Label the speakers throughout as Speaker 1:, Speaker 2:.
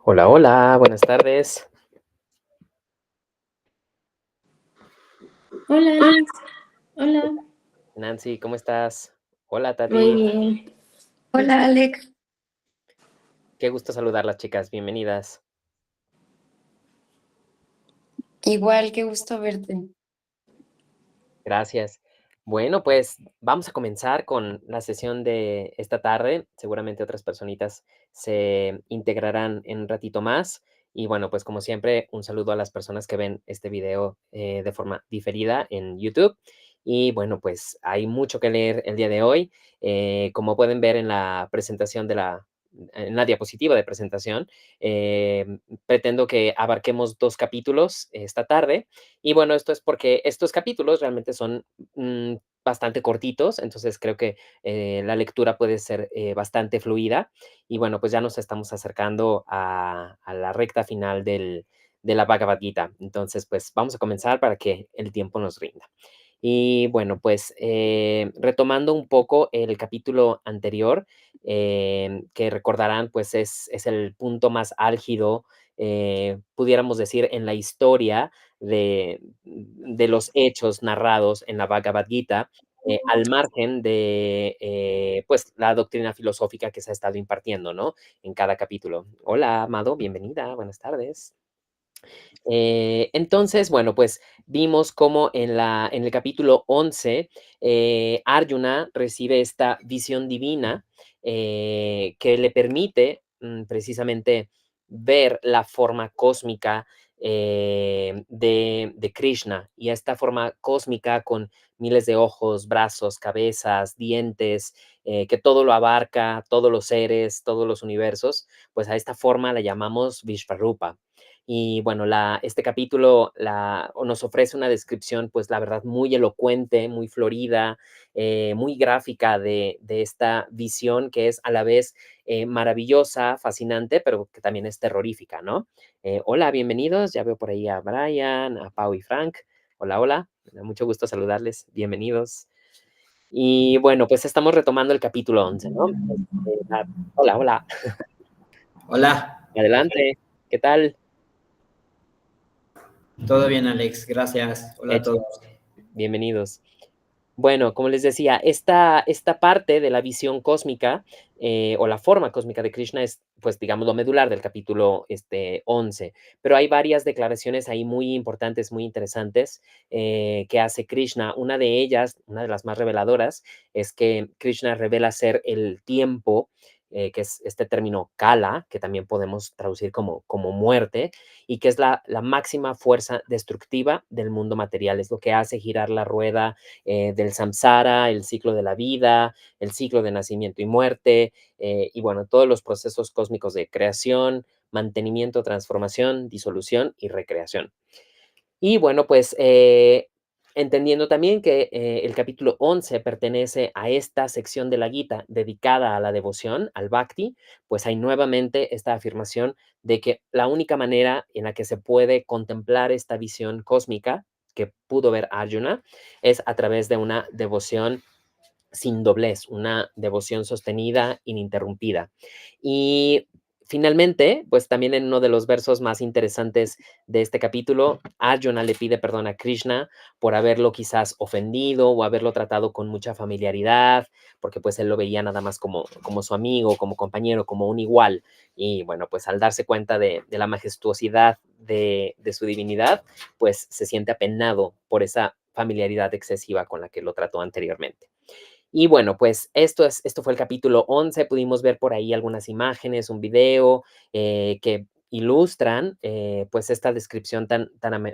Speaker 1: Hola, hola, buenas tardes.
Speaker 2: Hola Alex, hola,
Speaker 1: Nancy, ¿cómo estás? Hola,
Speaker 2: muy
Speaker 1: Tati.
Speaker 2: bien.
Speaker 3: Hola Alex,
Speaker 1: Qué gusto saludarlas, chicas. Bienvenidas.
Speaker 3: igual, qué gusto verte.
Speaker 1: Gracias. Bueno, pues vamos a comenzar con la sesión de esta tarde. Seguramente otras personitas se integrarán en un ratito más. Y bueno, pues como siempre, un saludo a las personas que ven este video de forma diferida en YouTube. Y bueno, pues hay mucho que leer el día de hoy. Como pueden ver en la presentación en la diapositiva de presentación, pretendo que abarquemos 2 capítulos esta tarde. Y bueno, esto es porque estos capítulos realmente son bastante cortitos, entonces creo que la lectura puede ser bastante fluida. Y bueno, pues ya nos estamos acercando a la recta final de la Bhagavad Gita. Entonces, pues vamos a comenzar para que el tiempo nos rinda. Y bueno, pues retomando un poco el capítulo anterior, que recordarán, pues es el punto más álgido, pudiéramos decir, en la historia de los hechos narrados en la Bhagavad Gita, al margen de, pues, la doctrina filosófica que se ha estado impartiendo, ¿no? En cada capítulo. Hola, Amado, bienvenida, buenas tardes. Entonces, bueno, pues vimos cómo en el capítulo 11, Arjuna recibe esta visión divina que le permite precisamente ver la forma cósmica de Krishna, y esta forma cósmica con miles de ojos, brazos, cabezas, dientes, que todo lo abarca, todos los seres, todos los universos, pues a esta forma la llamamos Vishvarupa. Y bueno, este capítulo nos ofrece una descripción, pues la verdad, muy elocuente, muy florida, muy gráfica de esta visión que es a la vez maravillosa, fascinante, pero que también es terrorífica, ¿no? Hola, bienvenidos. Ya veo por ahí a Brian, a Pau y Frank. Hola, hola. Me da mucho gusto saludarles. Bienvenidos. Y bueno, pues estamos retomando el capítulo 11, ¿no? Hola, hola.
Speaker 4: Hola,
Speaker 1: Adelante. ¿Qué tal?
Speaker 4: todo bien Alex, gracias. Hola a todos.
Speaker 1: Bienvenidos. Bueno, como les decía, esta parte de la visión cósmica, o la forma cósmica de Krishna es, pues, digamos, lo medular del capítulo 11, pero hay varias declaraciones ahí muy importantes, muy interesantes, que hace Krishna. Una de ellas, una de las más reveladoras, es que Krishna revela ser el tiempo, que es este término kala, que también podemos traducir como muerte, y que es la máxima fuerza destructiva del mundo material. Es lo que hace girar la rueda del samsara, el ciclo de la vida, el ciclo de nacimiento y muerte, y bueno, todos los procesos cósmicos de creación, mantenimiento, transformación, disolución y recreación. Y bueno, pues entendiendo también que el capítulo 11 pertenece a esta sección de la Gita dedicada a la devoción, al bhakti, pues hay nuevamente esta afirmación de que la única manera en la que se puede contemplar esta visión cósmica que pudo ver Arjuna es a través de una devoción sin doblez, una devoción sostenida, ininterrumpida. Y finalmente, pues también en uno de los versos más interesantes de este capítulo, Arjuna le pide perdón a Krishna por haberlo quizás ofendido o haberlo tratado con mucha familiaridad, porque pues él lo veía nada más como su amigo, como compañero, como un igual. Y bueno, pues al darse cuenta de la majestuosidad de su divinidad, pues se siente apenado por esa familiaridad excesiva con la que lo trató anteriormente. Y bueno, pues esto fue el capítulo 11. Pudimos ver por ahí algunas imágenes, un video que ilustran pues esta descripción tan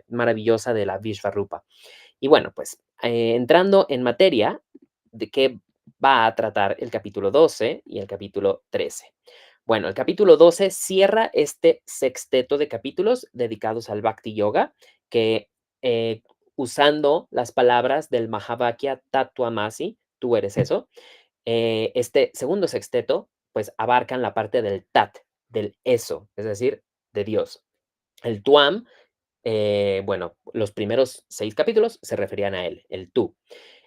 Speaker 1: maravillosa de la Vishvarupa. Y bueno, pues entrando en materia, ¿de qué va a tratar el capítulo 12 y el capítulo 13? Bueno, el capítulo 12 cierra este sexteto de capítulos dedicados al Bhakti Yoga, que eh, usando las palabras del Mahavakya Tattvamasi, tú eres eso, este segundo sexteto, pues abarcan la parte del Tat, del eso, es decir, de Dios. El Tuam, bueno, los primeros 6 capítulos se referían a él, el tú.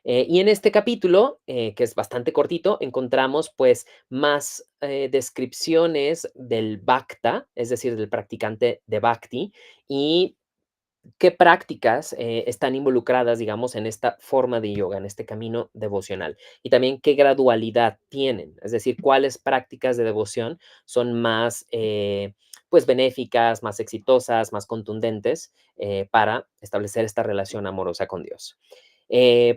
Speaker 1: Y en este capítulo, que es bastante cortito, encontramos pues más descripciones del Bhakta, es decir, del practicante de Bhakti, y qué prácticas están involucradas, digamos, en esta forma de yoga, en este camino devocional. Y también qué gradualidad tienen, es decir, cuáles prácticas de devoción son más, pues, benéficas, más exitosas, más contundentes para establecer esta relación amorosa con Dios.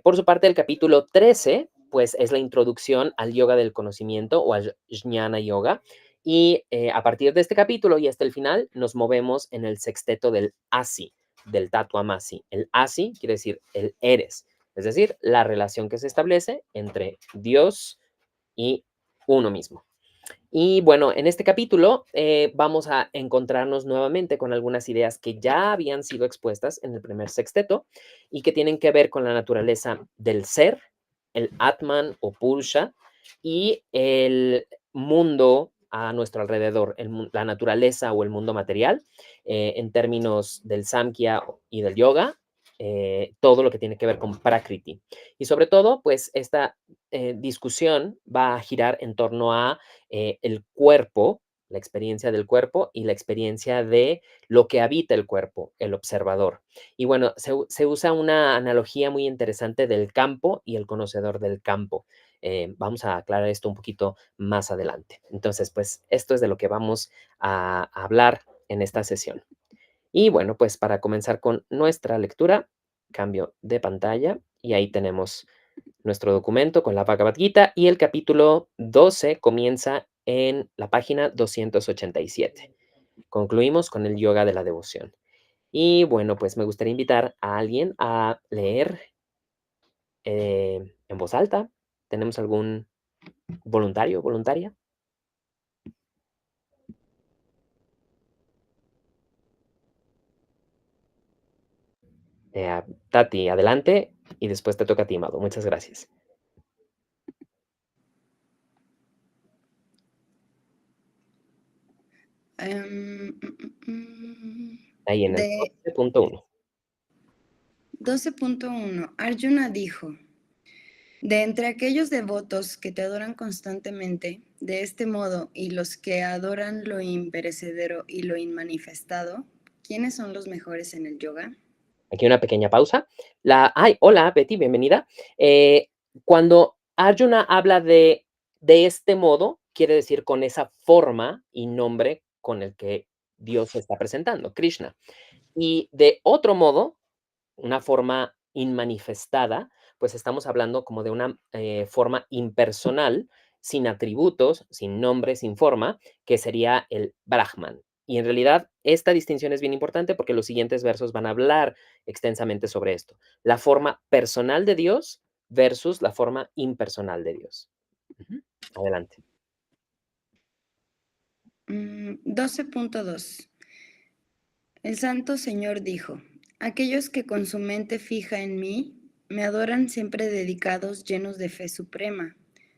Speaker 1: Por su parte, el capítulo 13, pues, es la introducción al yoga del conocimiento o al Jnana Yoga. Y a partir de este capítulo y hasta el final, nos movemos en el sexteto del Asi, del Tatuamasi. El Asi quiere decir el eres, es decir, la relación que se establece entre Dios y uno mismo. Y bueno, en este capítulo vamos a encontrarnos nuevamente con algunas ideas que ya habían sido expuestas en el primer sexteto y que tienen que ver con la naturaleza del ser, el Atman o Purusha y el mundo a nuestro alrededor, la naturaleza o el mundo material, en términos del Samkhya y del yoga, todo lo que tiene que ver con Prakriti. Y sobre todo, pues esta discusión va a girar en torno a el cuerpo, la experiencia del cuerpo y la experiencia de lo que habita el cuerpo, el observador. Y bueno, se usa una analogía muy interesante del campo y el conocedor del campo. Vamos a aclarar esto un poquito más adelante. Entonces, pues esto es de lo que vamos a hablar en esta sesión. Y bueno, pues para comenzar con nuestra lectura, cambio de pantalla y ahí tenemos nuestro documento con la Bhagavad Gita y el capítulo 12 comienza en la página 287. Concluimos con el yoga de la devoción. Y bueno, pues me gustaría invitar a alguien a leer en voz alta. ¿Tenemos algún voluntario, voluntaria? Tati, adelante y después te toca a ti, Mado. Muchas gracias. Ahí en el
Speaker 3: De
Speaker 1: 12.1.
Speaker 3: 12.1, Arjuna dijo, de entre aquellos devotos que te adoran constantemente, de este modo, y los que adoran lo imperecedero y lo inmanifestado, ¿quiénes son los mejores en el yoga?
Speaker 1: Aquí una pequeña pausa. Hola, Betty, bienvenida. Cuando Arjuna habla de este modo, quiere decir con esa forma y nombre con el que Dios se está presentando, Krishna. Y de otro modo, una forma inmanifestada, pues estamos hablando como de una forma impersonal, sin atributos, sin nombre, sin forma, que sería el Brahman. Y en realidad esta distinción es bien importante porque los siguientes versos van a hablar extensamente sobre esto. La forma personal de Dios versus la forma impersonal de Dios. Adelante.
Speaker 3: 12.2. El Santo Señor dijo, aquellos que con su mente fija en mí, me adoran siempre dedicados, llenos de fe suprema.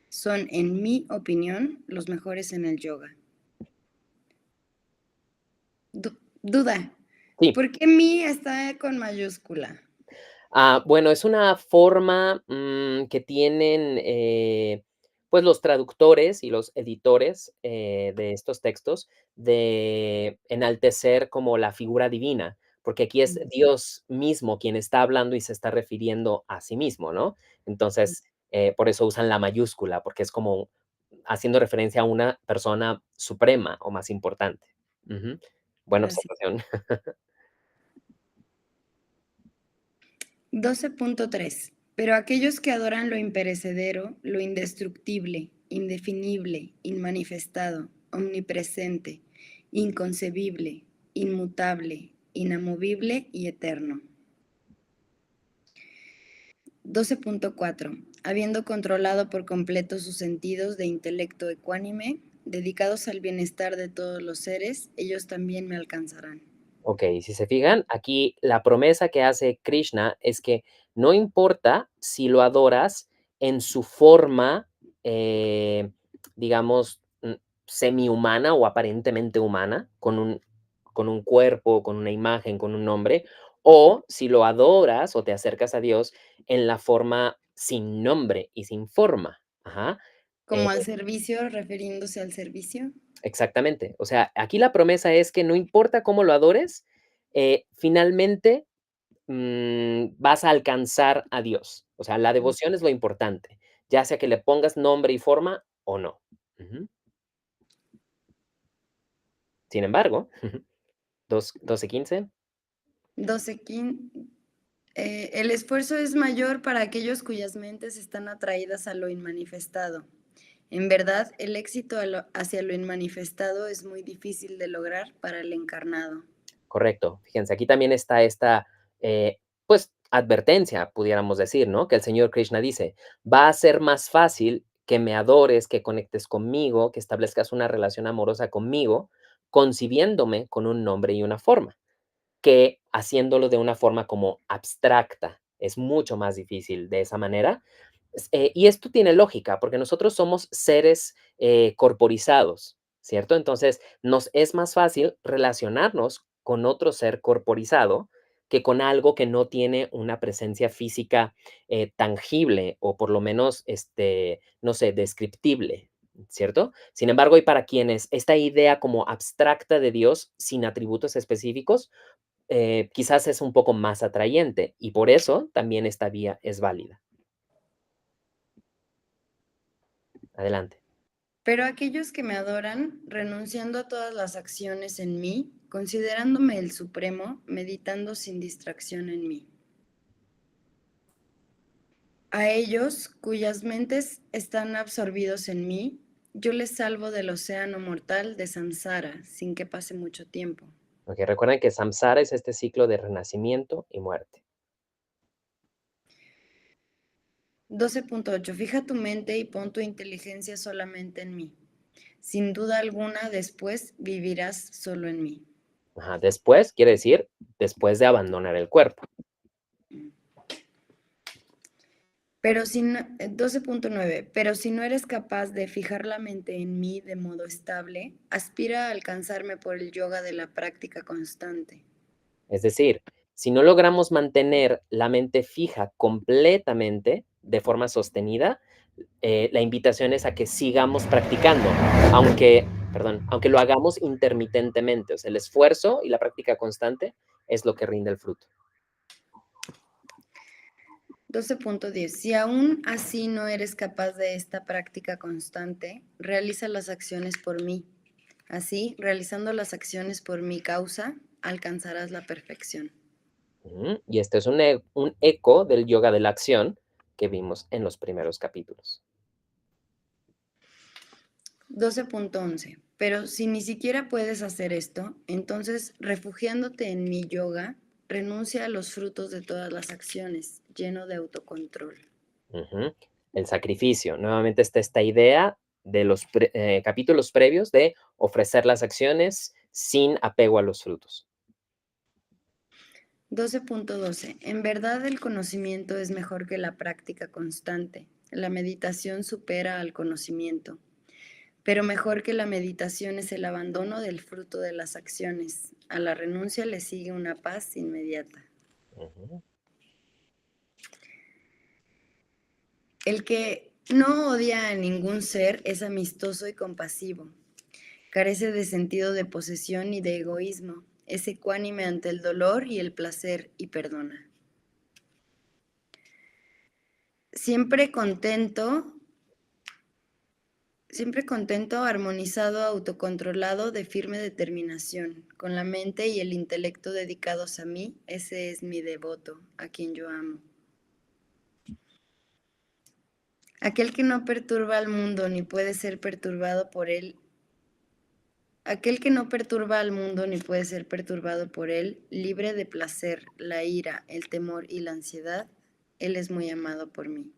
Speaker 3: Son, en mi opinión, los mejores en el yoga. Duda,
Speaker 1: Sí.
Speaker 3: ¿por qué mi está con mayúscula?
Speaker 1: Bueno, es una forma que tienen pues los traductores y los editores de estos textos de enaltecer como la figura divina, porque aquí es Dios mismo quien está hablando y se está refiriendo a sí mismo, ¿no? Entonces, por eso usan la mayúscula, porque es como haciendo referencia a una persona suprema o más importante. Buena
Speaker 3: Así.
Speaker 1: observación.
Speaker 3: 12.3. Pero aquellos que adoran lo imperecedero, lo indestructible, indefinible, inmanifestado, omnipresente, inconcebible, inmutable, inamovible y eterno. 12.4. Habiendo controlado por completo sus sentidos de intelecto ecuánime, dedicados al bienestar de todos los seres, ellos también me alcanzarán.
Speaker 1: Ok, si se fijan, aquí la promesa que hace Krishna es que no importa si lo adoras en su forma, digamos, semi-humana o aparentemente humana, con un cuerpo, con una imagen, con un nombre, o si lo adoras o te acercas a Dios en la forma sin nombre y sin forma. Ajá.
Speaker 3: Como al servicio, refiriéndose al servicio.
Speaker 1: Exactamente. O sea, aquí la promesa es que no importa cómo lo adores, finalmente vas a alcanzar a Dios. O sea, la devoción es lo importante, ya sea que le pongas nombre y forma o no. Ujú. Sin embargo, 12:15.
Speaker 3: 12:15. El esfuerzo es mayor para aquellos cuyas mentes están atraídas a lo inmanifestado. En verdad, el éxito hacia lo inmanifestado es muy difícil de lograr para el encarnado.
Speaker 1: Correcto. Fíjense, aquí también está esta, pues, advertencia, pudiéramos decir, ¿no? Que el señor Krishna dice, va a ser más fácil que me adores, que conectes conmigo, que establezcas una relación amorosa conmigo, concibiéndome con un nombre y una forma, que haciéndolo de una forma como abstracta. Es mucho más difícil de esa manera. Y esto tiene lógica, porque nosotros somos seres corporizados, ¿cierto? Entonces, nos es más fácil relacionarnos con otro ser corporizado que con algo que no tiene una presencia física tangible o por lo menos, no sé, descriptible, ¿cierto? Sin embargo, hay para quienes esta idea como abstracta de Dios sin atributos específicos, quizás es un poco más atrayente y por eso también esta vía es válida. Adelante.
Speaker 3: Pero aquellos que me adoran, renunciando a todas las acciones en mí, considerándome el Supremo, meditando sin distracción en mí. A ellos, cuyas mentes están absorbidos en mí, yo les salvo del océano mortal de samsara, sin que pase mucho tiempo.
Speaker 1: Ok, recuerden que samsara es este ciclo de renacimiento y muerte.
Speaker 3: 12.8. Fija tu mente y pon tu inteligencia solamente en mí. Sin duda alguna, después vivirás solo en mí.
Speaker 1: Ajá, después quiere decir después de abandonar el cuerpo.
Speaker 3: Pero 12.9. Pero si no eres capaz de fijar la mente en mí de modo estable, aspira a alcanzarme por el yoga de la práctica constante.
Speaker 1: Es decir, si no logramos mantener la mente fija completamente de forma sostenida, la invitación es a que sigamos practicando, aunque lo hagamos intermitentemente. O sea, el esfuerzo y la práctica constante es lo que rinde el fruto.
Speaker 3: 12.10. Si aún así no eres capaz de esta práctica constante, realiza las acciones por mí. Así, realizando las acciones por mi causa, alcanzarás la perfección.
Speaker 1: Y este es un eco del yoga de la acción que vimos en los primeros capítulos.
Speaker 3: 12.11. Pero si ni siquiera puedes hacer esto, entonces, refugiándote en mi yoga, renuncia a los frutos de todas las acciones, lleno de autocontrol.
Speaker 1: Ujú. El sacrificio. Nuevamente está esta idea de los capítulos previos de ofrecer las acciones sin apego a los frutos.
Speaker 3: 12.12. En verdad el conocimiento es mejor que la práctica constante. La meditación supera al conocimiento. Pero mejor que la meditación es el abandono del fruto de las acciones. A la renuncia le sigue una paz inmediata.
Speaker 1: Ujú.
Speaker 3: El que no odia a ningún ser es amistoso y compasivo. Carece de sentido de posesión y de egoísmo. Es ecuánime ante el dolor y el placer y perdona. Siempre contento, armonizado, autocontrolado, de firme determinación, con la mente y el intelecto dedicados a mí, ese es mi devoto, a quien yo amo. Aquel que no perturba al mundo ni puede ser perturbado por él. Aquel que no perturba al mundo ni puede ser perturbado por él, libre de placer, la ira, el temor y la ansiedad, él es muy amado por mí.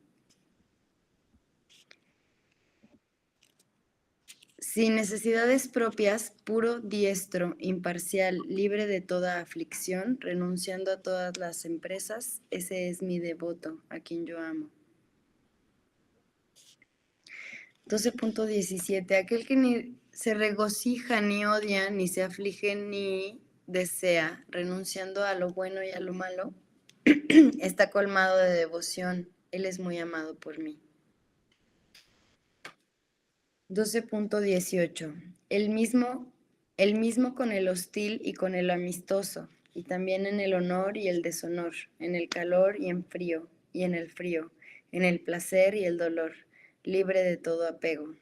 Speaker 3: Sin necesidades propias, puro, diestro, imparcial, libre de toda aflicción, renunciando a todas las empresas, ese es mi devoto, a quien yo amo. 12.17. Aquel que ni se regocija, ni odia, ni se aflige, ni desea, renunciando a lo bueno y a lo malo, está colmado de devoción, Él es muy amado por mí. 12.18. El mismo con el hostil y con el amistoso, y también en el honor y el deshonor, en el calor y en el frío, en el placer y el dolor, libre de todo apego.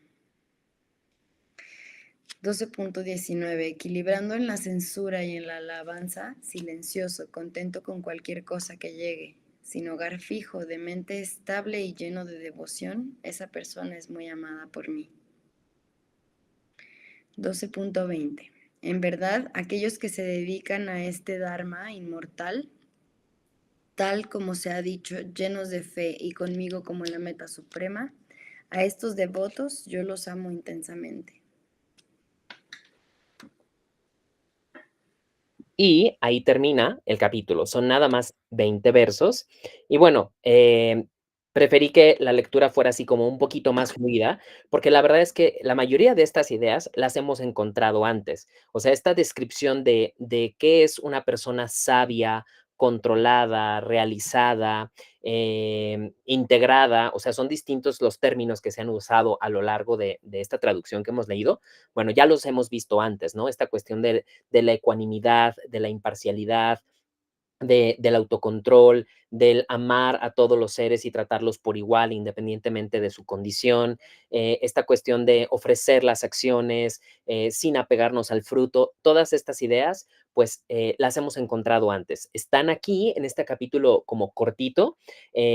Speaker 3: 12.19. Equilibrando en la censura y en la alabanza, silencioso, contento con cualquier cosa que llegue, sin hogar fijo, de mente estable y lleno de devoción, esa persona es muy amada por mí. 12.20. En verdad, aquellos que se dedican a este Dharma inmortal, tal como se ha dicho, llenos de fe y conmigo como la meta suprema, a estos devotos yo los amo intensamente.
Speaker 1: Y ahí termina el capítulo. Son nada más 20 versos. Y bueno, preferí que la lectura fuera así como un poquito más fluida, porque la verdad es que la mayoría de estas ideas las hemos encontrado antes. O sea, esta descripción de qué es una persona sabia, controlada, realizada, integrada, o sea, son distintos los términos que se han usado a lo largo de esta traducción que hemos leído. Bueno, ya los hemos visto antes, ¿no? Esta cuestión de la ecuanimidad, de la imparcialidad, del autocontrol, del amar a todos los seres y tratarlos por igual, independientemente de su condición, esta cuestión de ofrecer las acciones sin apegarnos al fruto, todas estas ideas, pues las hemos encontrado antes. Están aquí en este capítulo como cortito,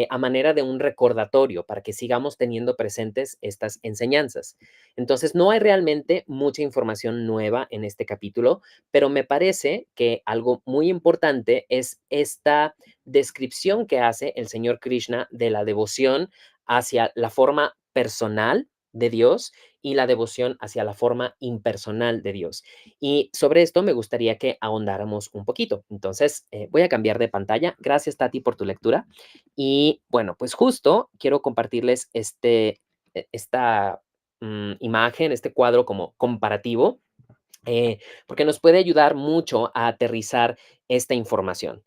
Speaker 1: a manera de un recordatorio para que sigamos teniendo presentes estas enseñanzas. Entonces, no hay realmente mucha información nueva en este capítulo, pero me parece que algo muy importante es esta descripción que hace el señor Krishna de la devoción hacia la forma personal de Dios y la devoción hacia la forma impersonal de Dios. Y sobre esto me gustaría que ahondáramos un poquito. Entonces, voy a cambiar de pantalla. Gracias, Tati, por tu lectura. Y bueno, pues justo quiero compartirles esta imagen, este cuadro como comparativo, porque nos puede ayudar mucho a aterrizar esta información.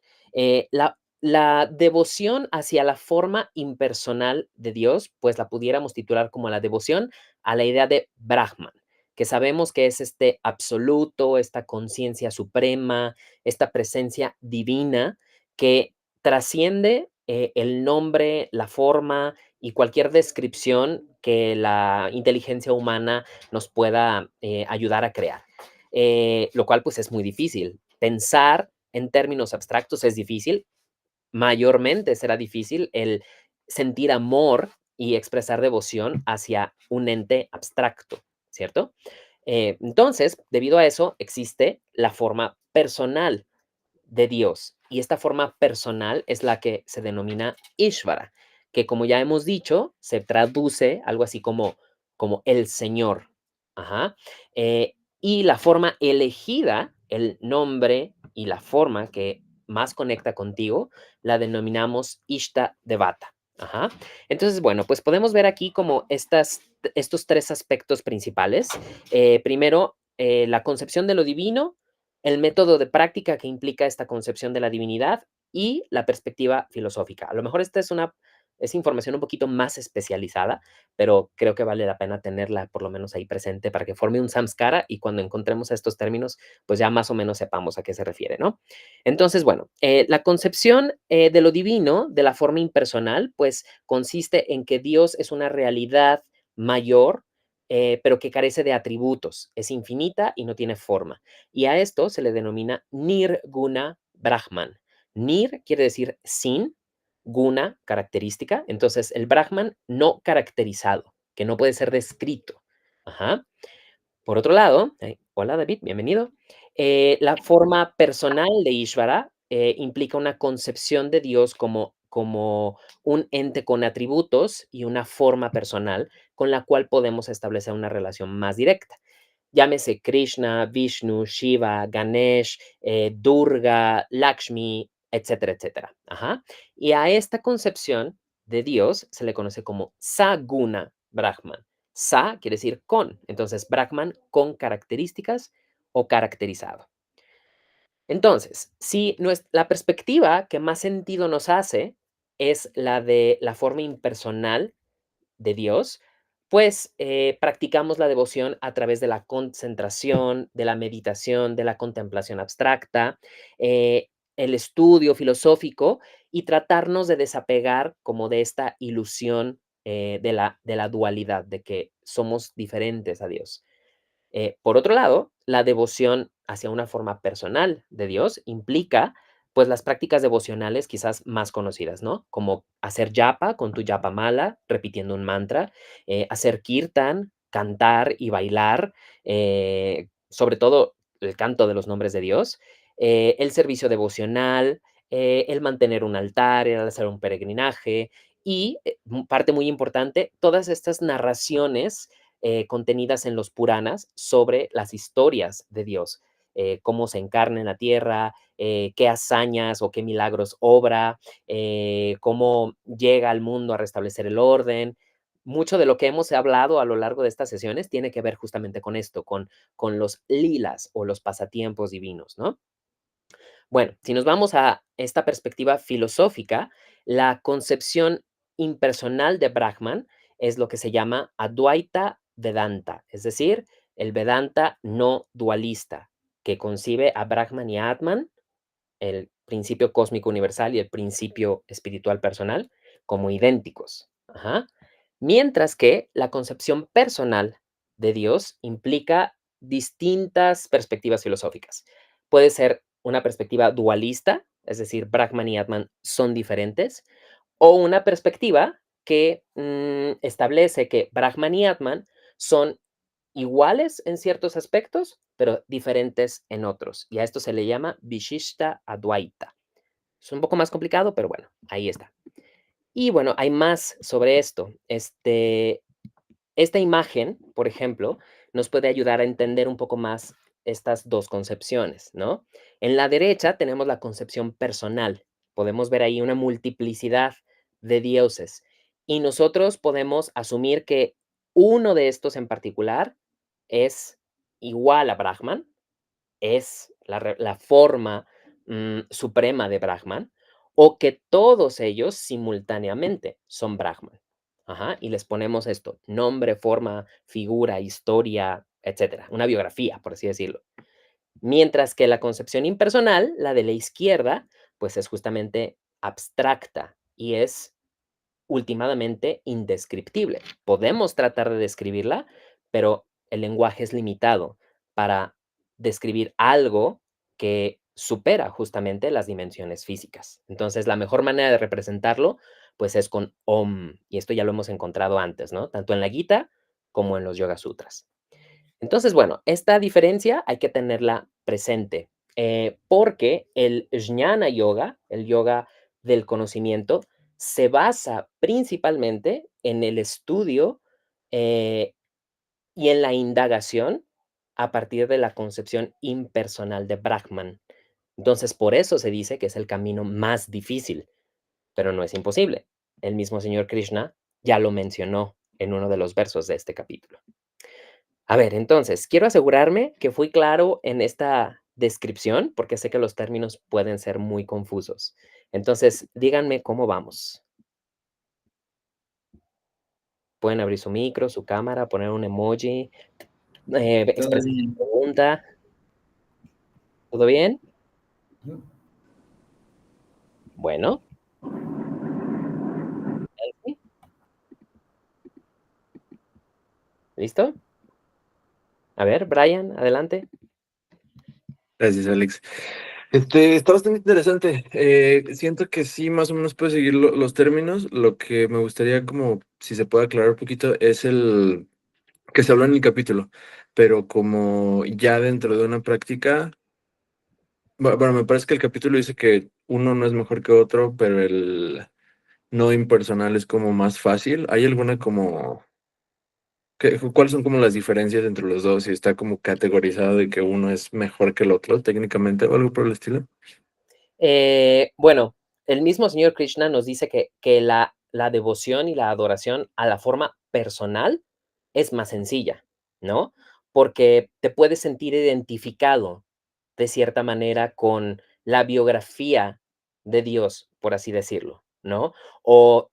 Speaker 1: La devoción hacia la forma impersonal de Dios, pues la pudiéramos titular como la devoción a la idea de Brahman, que sabemos que es este absoluto, esta conciencia suprema, esta presencia divina que trasciende el nombre, la forma y cualquier descripción que la inteligencia humana nos pueda ayudar a crear. Lo cual pues es muy difícil. Pensar en términos abstractos es difícil, mayormente será difícil el sentir amor y expresar devoción hacia un ente abstracto, ¿cierto? Entonces, debido a eso, existe la forma personal de Dios. Y esta forma personal es la que se denomina Ishvara, que como ya hemos dicho, se traduce algo así como el Señor. Ajá. Y la forma elegida, el nombre y la forma que más conecta contigo, la denominamos Ishta Devata. Ajá. Entonces, bueno, pues podemos ver aquí como estos tres aspectos principales. Primero, la concepción de lo divino, el método de práctica que implica esta concepción de la divinidad y la perspectiva filosófica. A lo mejor esta es información un poquito más especializada, pero creo que vale la pena tenerla por lo menos ahí presente para que forme un samskara y cuando encontremos estos términos, pues ya más o menos sepamos a qué se refiere, ¿no? Entonces, bueno, la concepción de lo divino, de la forma impersonal, pues consiste en que Dios es una realidad mayor, pero que carece de atributos, es infinita y no tiene forma. Y a esto se le denomina Nirguna Brahman. Nir quiere decir sin, guna, característica. Entonces, el Brahman no caracterizado, que no puede ser descrito. Ajá. Por otro lado, hola David, bienvenido. La forma personal de Ishvara implica una concepción de Dios como un ente con atributos y una forma personal con la cual podemos establecer una relación más directa. Llámese Krishna, Vishnu, Shiva, Ganesh, Durga, Lakshmi, etcétera, etcétera. Ajá. Y a esta concepción de Dios se le conoce como Saguna Brahman. Sa quiere decir con. Entonces, Brahman con características o caracterizado. Entonces, si la perspectiva que más sentido nos hace es la de la forma impersonal de Dios, pues practicamos la devoción a través de la concentración, de la meditación, de la contemplación abstracta, el estudio filosófico y tratarnos de desapegar como de esta ilusión de la dualidad, de que somos diferentes a Dios. Por otro lado, la devoción hacia una forma personal de Dios implica, pues, las prácticas devocionales quizás más conocidas, ¿no? Como hacer japa con tu japa mala, repitiendo un mantra, hacer kirtan, cantar y bailar, sobre todo el canto de los nombres de Dios, el servicio devocional, el mantener un altar, el hacer un peregrinaje y, parte muy importante, todas estas narraciones contenidas en los Puranas sobre las historias de Dios, cómo se encarna en la tierra, qué hazañas o qué milagros obra, cómo llega al mundo a restablecer el orden. Mucho de lo que hemos hablado a lo largo de estas sesiones tiene que ver justamente con esto, con los lilas o los pasatiempos divinos, ¿no? Bueno, si nos vamos a esta perspectiva filosófica, la concepción impersonal de Brahman es lo que se llama Advaita Vedanta, es decir, el Vedanta no dualista, que concibe a Brahman y Atman, el principio cósmico universal y el principio espiritual personal, como idénticos. Ajá. Mientras que la concepción personal de Dios implica distintas perspectivas filosóficas. Puede ser una perspectiva dualista, es decir, Brahman y Atman son diferentes, o una perspectiva que establece que Brahman y Atman son iguales en ciertos aspectos, pero diferentes en otros. Y a esto se le llama Vishishta Advaita. Es un poco más complicado, pero bueno, ahí está. Y bueno, hay más sobre esto. Esta imagen, por ejemplo, nos puede ayudar a entender un poco más estas dos concepciones, ¿no? En la derecha tenemos la concepción personal. Podemos ver ahí una multiplicidad de dioses y nosotros podemos asumir que uno de estos en particular es igual a Brahman, es la forma suprema de Brahman, o que todos ellos simultáneamente son Brahman. Ajá, y les ponemos esto, nombre, forma, figura, historia, etcétera, una biografía, por así decirlo. Mientras que la concepción impersonal, la de la izquierda, pues es justamente abstracta y es ultimadamente indescriptible. Podemos tratar de describirla, pero el lenguaje es limitado para describir algo que supera justamente las dimensiones físicas. Entonces, la mejor manera de representarlo, pues es con Om, y esto ya lo hemos encontrado antes, ¿no? Tanto en la Gita como en los Yoga Sutras. Entonces, bueno, esta diferencia hay que tenerla presente, porque el Jnana Yoga, el yoga del conocimiento, se basa principalmente en el estudio y en la indagación a partir de la concepción impersonal de Brahman. Entonces, por eso se dice que es el camino más difícil, pero no es imposible. El mismo señor Krishna ya lo mencionó en uno de los versos de este capítulo. A ver, entonces, quiero asegurarme que fui claro en esta descripción, porque sé que los términos pueden ser muy confusos. Entonces, díganme cómo vamos. Pueden abrir su micro, su cámara, poner un emoji,
Speaker 4: Todo
Speaker 1: expresar su
Speaker 4: bien.
Speaker 1: pregunta. ¿Todo bien?
Speaker 4: Ujú.
Speaker 1: Bueno, Elsie, ¿listo? A ver, Brian, adelante.
Speaker 5: Gracias, Alex. Está bastante interesante. Siento que sí, más o menos puedo seguir los términos. Lo que me gustaría, como si se puede aclarar un poquito, es el que se habló en el capítulo, pero como ya dentro de una práctica, bueno, me parece que el capítulo dice que uno no es mejor que otro, pero el no impersonal es como más fácil. ¿Hay alguna como cuáles son como las diferencias entre los dos? Si está como categorizado de que uno es mejor que el otro técnicamente o algo por el estilo.
Speaker 1: Bueno, el mismo señor Krishna nos dice que la devoción y la adoración a la forma personal es más sencilla, ¿no? Porque te puedes sentir identificado de cierta manera con la biografía de Dios, por así decirlo, ¿no? O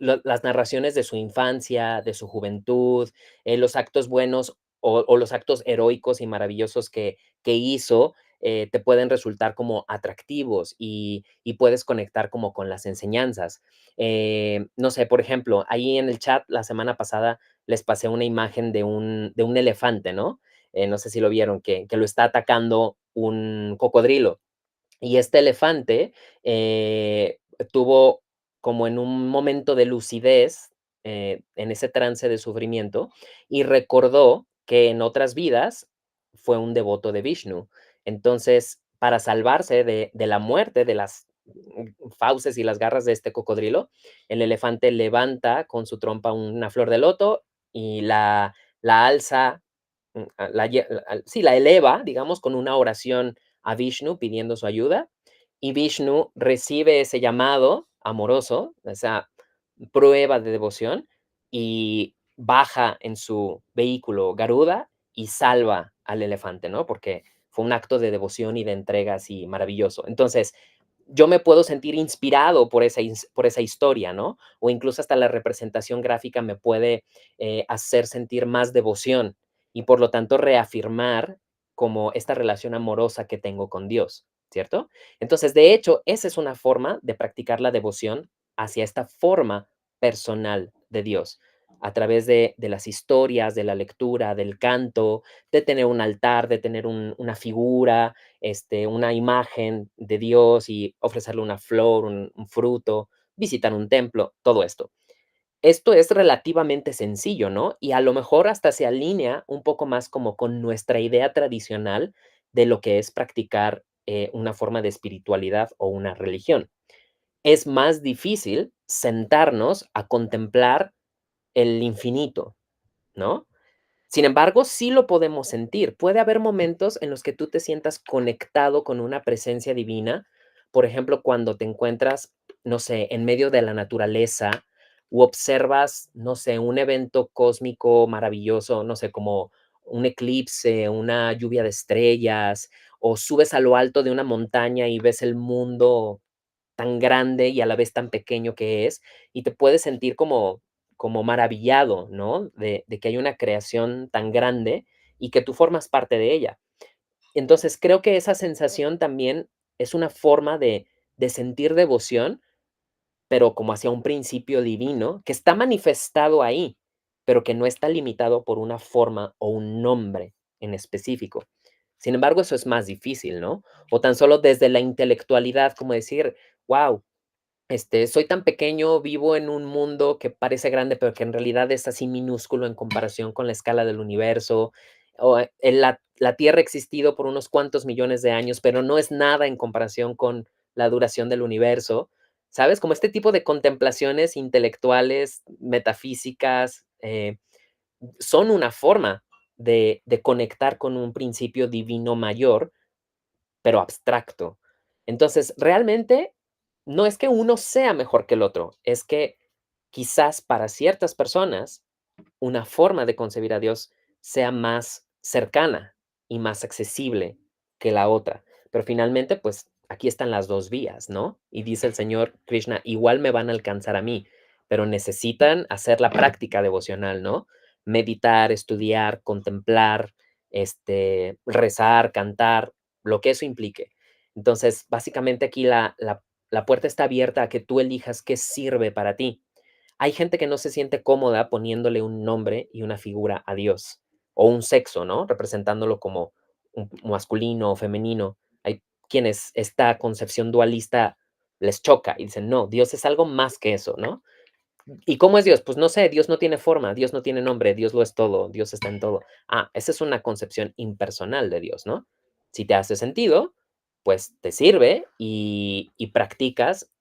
Speaker 1: las narraciones de su infancia, de su juventud, los actos buenos o los actos heroicos y maravillosos que hizo, te pueden resultar como atractivos y puedes conectar como con las enseñanzas. No sé, por ejemplo, ahí en el chat la semana pasada les pasé una imagen de un elefante, ¿no? No sé si lo vieron, que lo está atacando un cocodrilo. Y este elefante tuvo como en un momento de lucidez, en ese trance de sufrimiento, y recordó que en otras vidas fue un devoto de Vishnu. Entonces, para salvarse de la muerte, de las fauces y las garras de este cocodrilo, el elefante levanta con su trompa una flor de loto y la alza, sí, la eleva, digamos, con una oración a Vishnu pidiendo su ayuda, y Vishnu recibe ese llamado amoroso, esa prueba de devoción, y baja en su vehículo Garuda y salva al elefante, ¿no? Porque fue un acto de devoción y de entrega así maravilloso. Entonces, yo me puedo sentir inspirado por esa historia, ¿no? O incluso hasta la representación gráfica me puede hacer sentir más devoción y por lo tanto reafirmar como esta relación amorosa que tengo con Dios, ¿cierto? Entonces, de hecho, esa es una forma de practicar la devoción hacia esta forma personal de Dios, a través de las historias, de la lectura, del canto, de tener un altar, de tener una figura, una imagen de Dios y ofrecerle una flor, un fruto, visitar un templo, todo esto. Esto es relativamente sencillo, ¿no? Y a lo mejor hasta se alinea un poco más como con nuestra idea tradicional de lo que es practicar una forma de espiritualidad o una religión. Es más difícil sentarnos a contemplar el infinito, ¿no? Sin embargo, sí lo podemos sentir. Puede haber momentos en los que tú te sientas conectado con una presencia divina, por ejemplo, cuando te encuentras, no sé, en medio de la naturaleza u observas, no sé, un evento cósmico maravilloso, no sé, como un eclipse, una lluvia de estrellas, o subes a lo alto de una montaña y ves el mundo tan grande y a la vez tan pequeño que es, y te puedes sentir como maravillado, ¿no? De que hay una creación tan grande y que tú formas parte de ella. Entonces, creo que esa sensación también es una forma de sentir devoción, pero como hacia un principio divino que está manifestado ahí, pero que no está limitado por una forma o un nombre en específico. Sin embargo, eso es más difícil, ¿no? O tan solo desde la intelectualidad, como decir, wow, soy tan pequeño, vivo en un mundo que parece grande, pero que en realidad es así minúsculo en comparación con la escala del universo. O la Tierra ha existido por unos cuantos millones de años, pero no es nada en comparación con la duración del universo. ¿Sabes? Como este tipo de contemplaciones intelectuales, metafísicas, son una forma de conectar con un principio divino mayor, pero abstracto. Entonces, realmente no es que uno sea mejor que el otro, es que quizás para ciertas personas una forma de concebir a Dios sea más cercana y más accesible que la otra. Pero finalmente, pues aquí están las dos vías, ¿no? Y dice el Señor Krishna, igual me van a alcanzar a mí, pero necesitan hacer la práctica devocional, ¿no? Meditar, estudiar, contemplar, rezar, cantar, lo que eso implique. Entonces, básicamente aquí la puerta está abierta a que tú elijas qué sirve para ti. Hay gente que no se siente cómoda poniéndole un nombre y una figura a Dios, o un sexo, ¿no? Representándolo como un masculino o femenino. Hay quienes esta concepción dualista les choca y dicen, no, Dios es algo más que eso, ¿no? ¿Y cómo es Dios? Pues no sé, Dios no tiene forma, Dios no tiene nombre, Dios lo es todo, Dios está en todo. Ah, esa es una concepción impersonal de Dios, ¿no? Si te hace sentido, pues te sirve y practicas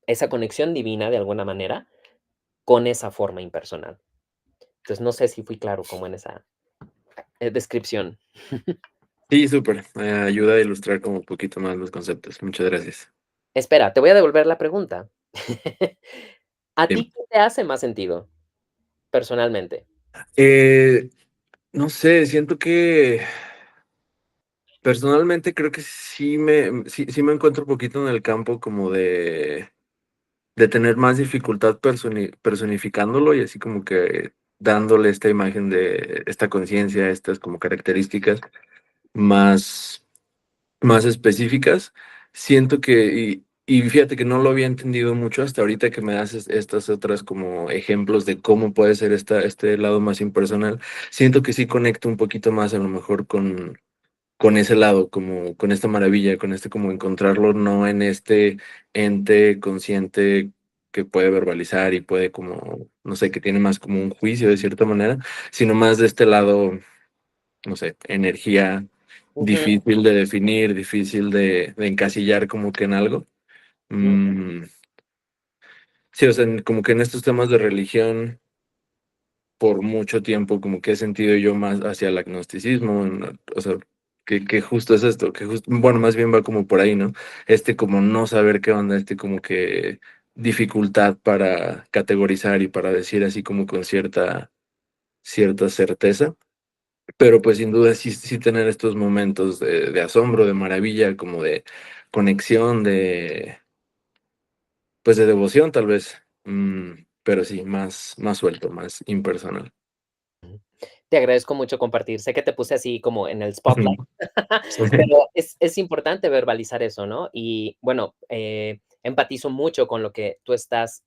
Speaker 1: esa conexión divina de alguna manera con esa forma impersonal. Entonces, no sé si fui claro como en esa descripción.
Speaker 5: Sí, súper. Ayuda a ilustrar como un poquito más los conceptos. Muchas gracias.
Speaker 1: Espera, te voy a devolver la pregunta. ¿A
Speaker 5: Dime.
Speaker 1: ti qué te hace más sentido personalmente?
Speaker 5: Eh, no sé, siento que personalmente creo que sí me encuentro un poquito en el campo como de de tener más dificultad personificándolo y así como que dándole esta imagen de esta conciencia, estas como características más, más específicas. Siento que, y fíjate que no lo había entendido mucho hasta ahorita que me das estas otras como ejemplos de cómo puede ser este lado más impersonal. Siento que sí conecto un poquito más a lo mejor con ese lado, como con esta maravilla, con este como encontrarlo no en este ente consciente que puede verbalizar y puede como, no sé, que tiene más como un juicio de cierta manera, sino más de este lado, no sé, energía
Speaker 1: Ujú,
Speaker 5: difícil de definir, difícil de encasillar como que en algo.
Speaker 1: ujú,
Speaker 5: Mm, sí, o sea, como que en estos temas de religión por mucho tiempo como que he sentido yo más hacia el agnosticismo, ¿no? O sea, que justo es esto, que justo, bueno, más bien va como por ahí, ¿no? Este como no saber qué onda, este como que dificultad para categorizar y para decir así como con cierta certeza, pero pues sin duda sí, sí tener estos momentos de asombro, de maravilla, como de conexión, pues de devoción tal vez, pero sí, más suelto, más impersonal.
Speaker 1: ujú. Te agradezco mucho compartir. Sé que te puse así como en el spotlight,
Speaker 5: Ujú. Sí.
Speaker 1: pero es importante verbalizar eso, ¿no? Y bueno, empatizo mucho con lo que tú estás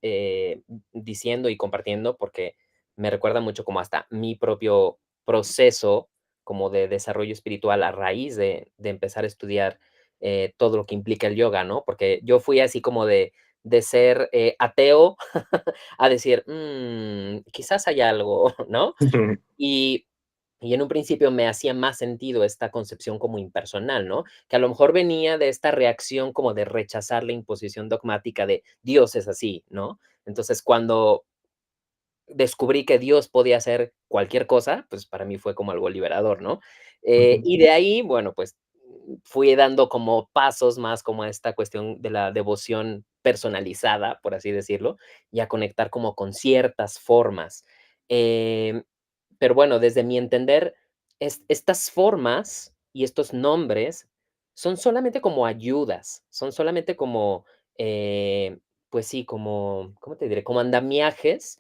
Speaker 1: diciendo y compartiendo, porque me recuerda mucho como hasta mi propio proceso como de desarrollo espiritual a raíz de empezar a estudiar todo lo que implica el yoga, ¿no? Porque yo fui así como de ser ateo a decir, quizás hay algo, ¿no? Y y en un principio me hacía más sentido esta concepción como impersonal, ¿no? Que a lo mejor venía de esta reacción como de rechazar la imposición dogmática de Dios es así, ¿no? Entonces, cuando descubrí que Dios podía hacer cualquier cosa, pues para mí fue como algo liberador, ¿no?
Speaker 5: Ujú.
Speaker 1: Y de ahí, bueno, pues fui dando como pasos más como a esta cuestión de la devoción personalizada, por así decirlo, y a conectar como con ciertas formas. Em, pero bueno, desde mi entender, estas formas y estos nombres son solamente como ayudas, son solamente como, pues sí, como, ¿cómo te diré? Como andamiajes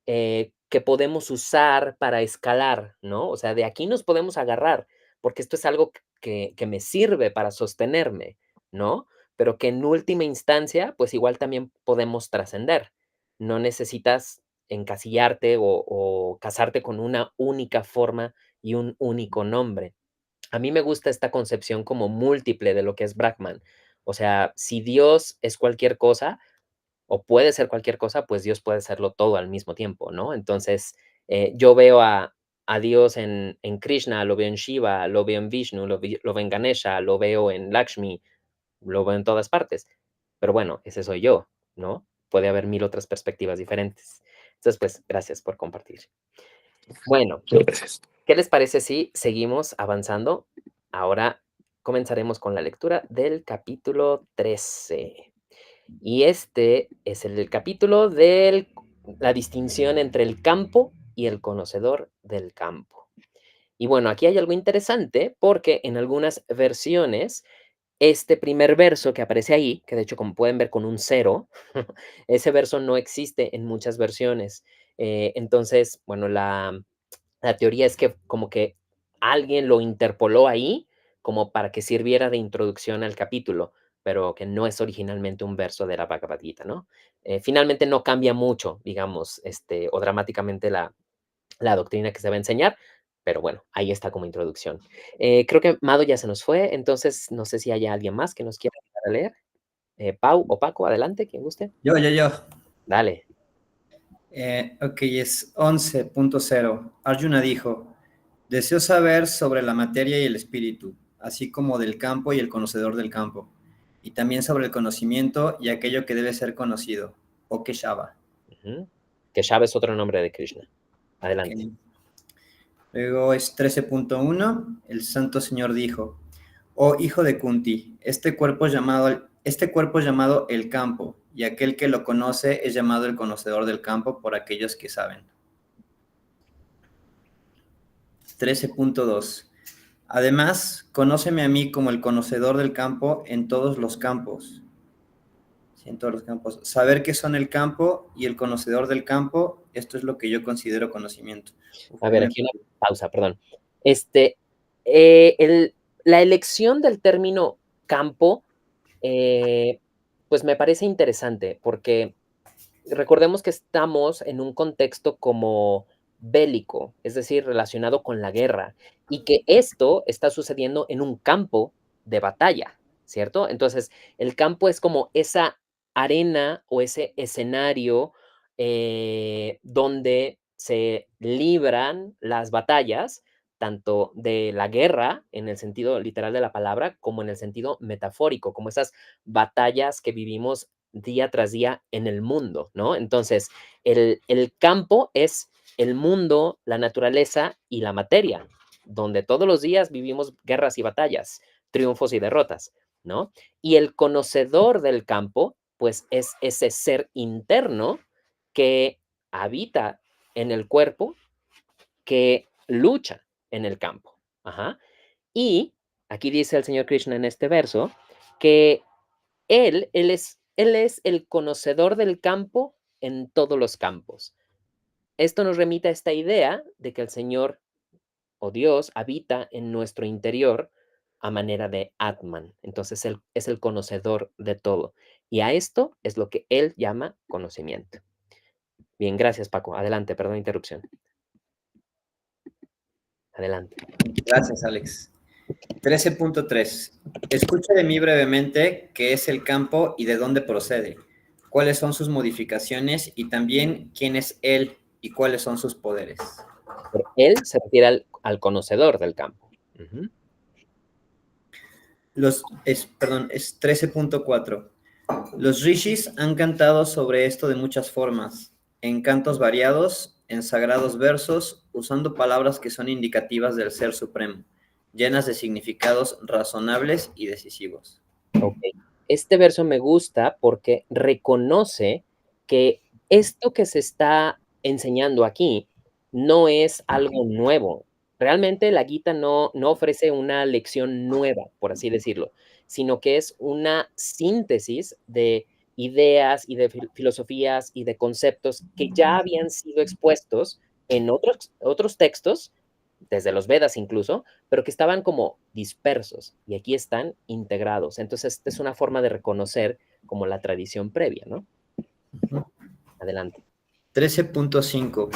Speaker 1: que podemos usar para escalar, ¿no? O sea, de aquí nos podemos agarrar, porque esto es algo que me sirve para sostenerme, ¿no? Pero que en última instancia, pues igual también podemos trascender. No necesitas encasillarte o casarte con una única forma y un único nombre. A mí me gusta esta concepción como múltiple de lo que es Brahman. O sea, si Dios es cualquier cosa, o puede ser cualquier cosa, pues Dios puede serlo todo al mismo tiempo, ¿no? Entonces, yo veo a Dios en Krishna, lo veo en Shiva, lo veo en Vishnu, lo veo en Ganesha, lo veo en Lakshmi, lo veo en todas partes. Pero bueno, ese soy yo, ¿no? Puede haber mil otras perspectivas diferentes. Entonces, pues, gracias por compartir. Bueno,
Speaker 5: Gracias.
Speaker 1: ¿qué les parece si seguimos avanzando? Ahora comenzaremos con la lectura del capítulo 13. Y este es el capítulo de la distinción entre el campo y el conocedor del campo. Y bueno, aquí hay algo interesante porque en algunas versiones, este primer verso que aparece ahí, que de hecho como pueden ver con un cero, ese verso no existe en muchas versiones. Entonces, bueno, la teoría es que como que alguien lo interpoló ahí como para que sirviera de introducción al capítulo, pero que no es originalmente un verso de la Bhagavad Gita, ¿no? Finalmente no cambia mucho, digamos, o dramáticamente la doctrina que se va a enseñar, pero bueno, ahí está como introducción. Creo que Mado ya se nos fue, entonces no sé si hay alguien más que nos quiera ayudar a leer. Pau o Paco, adelante, quien guste.
Speaker 4: Yo.
Speaker 1: Dale.
Speaker 4: Ok, es 11.0. Arjuna dijo, deseo saber sobre la materia y el espíritu, así como del campo y el conocedor del campo, y también sobre el conocimiento y aquello que debe ser conocido, o Keshava.
Speaker 1: Ujú. Que Shava es otro nombre de Krishna.
Speaker 4: Ok.
Speaker 1: Adelante.
Speaker 4: Luego es 13.1. El Santo Señor dijo, oh hijo de Kunti, este cuerpo es llamado el campo, y aquel que lo conoce es llamado el conocedor del campo por aquellos que saben. 13.2. Además, conóceme a mí como el conocedor del campo en todos los campos. en todos los campos. Saber qué son el campo y el conocedor del campo, esto es lo que yo considero conocimiento.
Speaker 1: A ver, aquí una pausa, perdón. La elección del término campo, pues me parece interesante, porque recordemos que estamos en un contexto como bélico, es decir, relacionado con la guerra, y que esto está sucediendo en un campo de batalla, ¿cierto? Entonces, el campo es como esa arena o ese escenario donde se libran las batallas, tanto de la guerra, en el sentido literal de la palabra, como en el sentido metafórico, como esas batallas que vivimos día tras día en el mundo, ¿no? Entonces, el campo es el mundo, la naturaleza y la materia, donde todos los días vivimos guerras y batallas, triunfos y derrotas, ¿no? Y el conocedor del campo, pues es ese ser interno que habita en el cuerpo, que lucha en el campo. Ajá. Y aquí dice el señor Krishna en este verso que él es el conocedor del campo en todos los campos. Esto nos remite a esta idea de que el Señor o Dios habita en nuestro interior a manera de Atman. Entonces, Él es el conocedor de todo. Y a esto es lo que Él llama conocimiento. Bien, gracias, Paco. Adelante, perdón la interrupción. Adelante.
Speaker 4: Gracias, Alex. 13.3. Escucha de mí brevemente qué es el campo y de dónde procede, cuáles son sus modificaciones y también quién es él y cuáles son sus poderes.
Speaker 1: Él se refiere al conocedor del campo. Uh-huh.
Speaker 4: Es 13.4. Los rishis han cantado sobre esto de muchas formas, en cantos variados, en sagrados versos, usando palabras que son indicativas del Ser Supremo, llenas de significados razonables y decisivos.
Speaker 1: Ok. Este verso me gusta porque reconoce que esto que se está enseñando aquí no es algo nuevo. Realmente la Gita no ofrece una lección nueva, por así decirlo, sino que es una síntesis de ideas y de filosofías y de conceptos que ya habían sido expuestos en otros textos, desde los Vedas incluso, pero que estaban como dispersos y aquí están integrados. Entonces, esta es una forma de reconocer como la tradición previa, ¿no? Adelante.
Speaker 4: 13.5.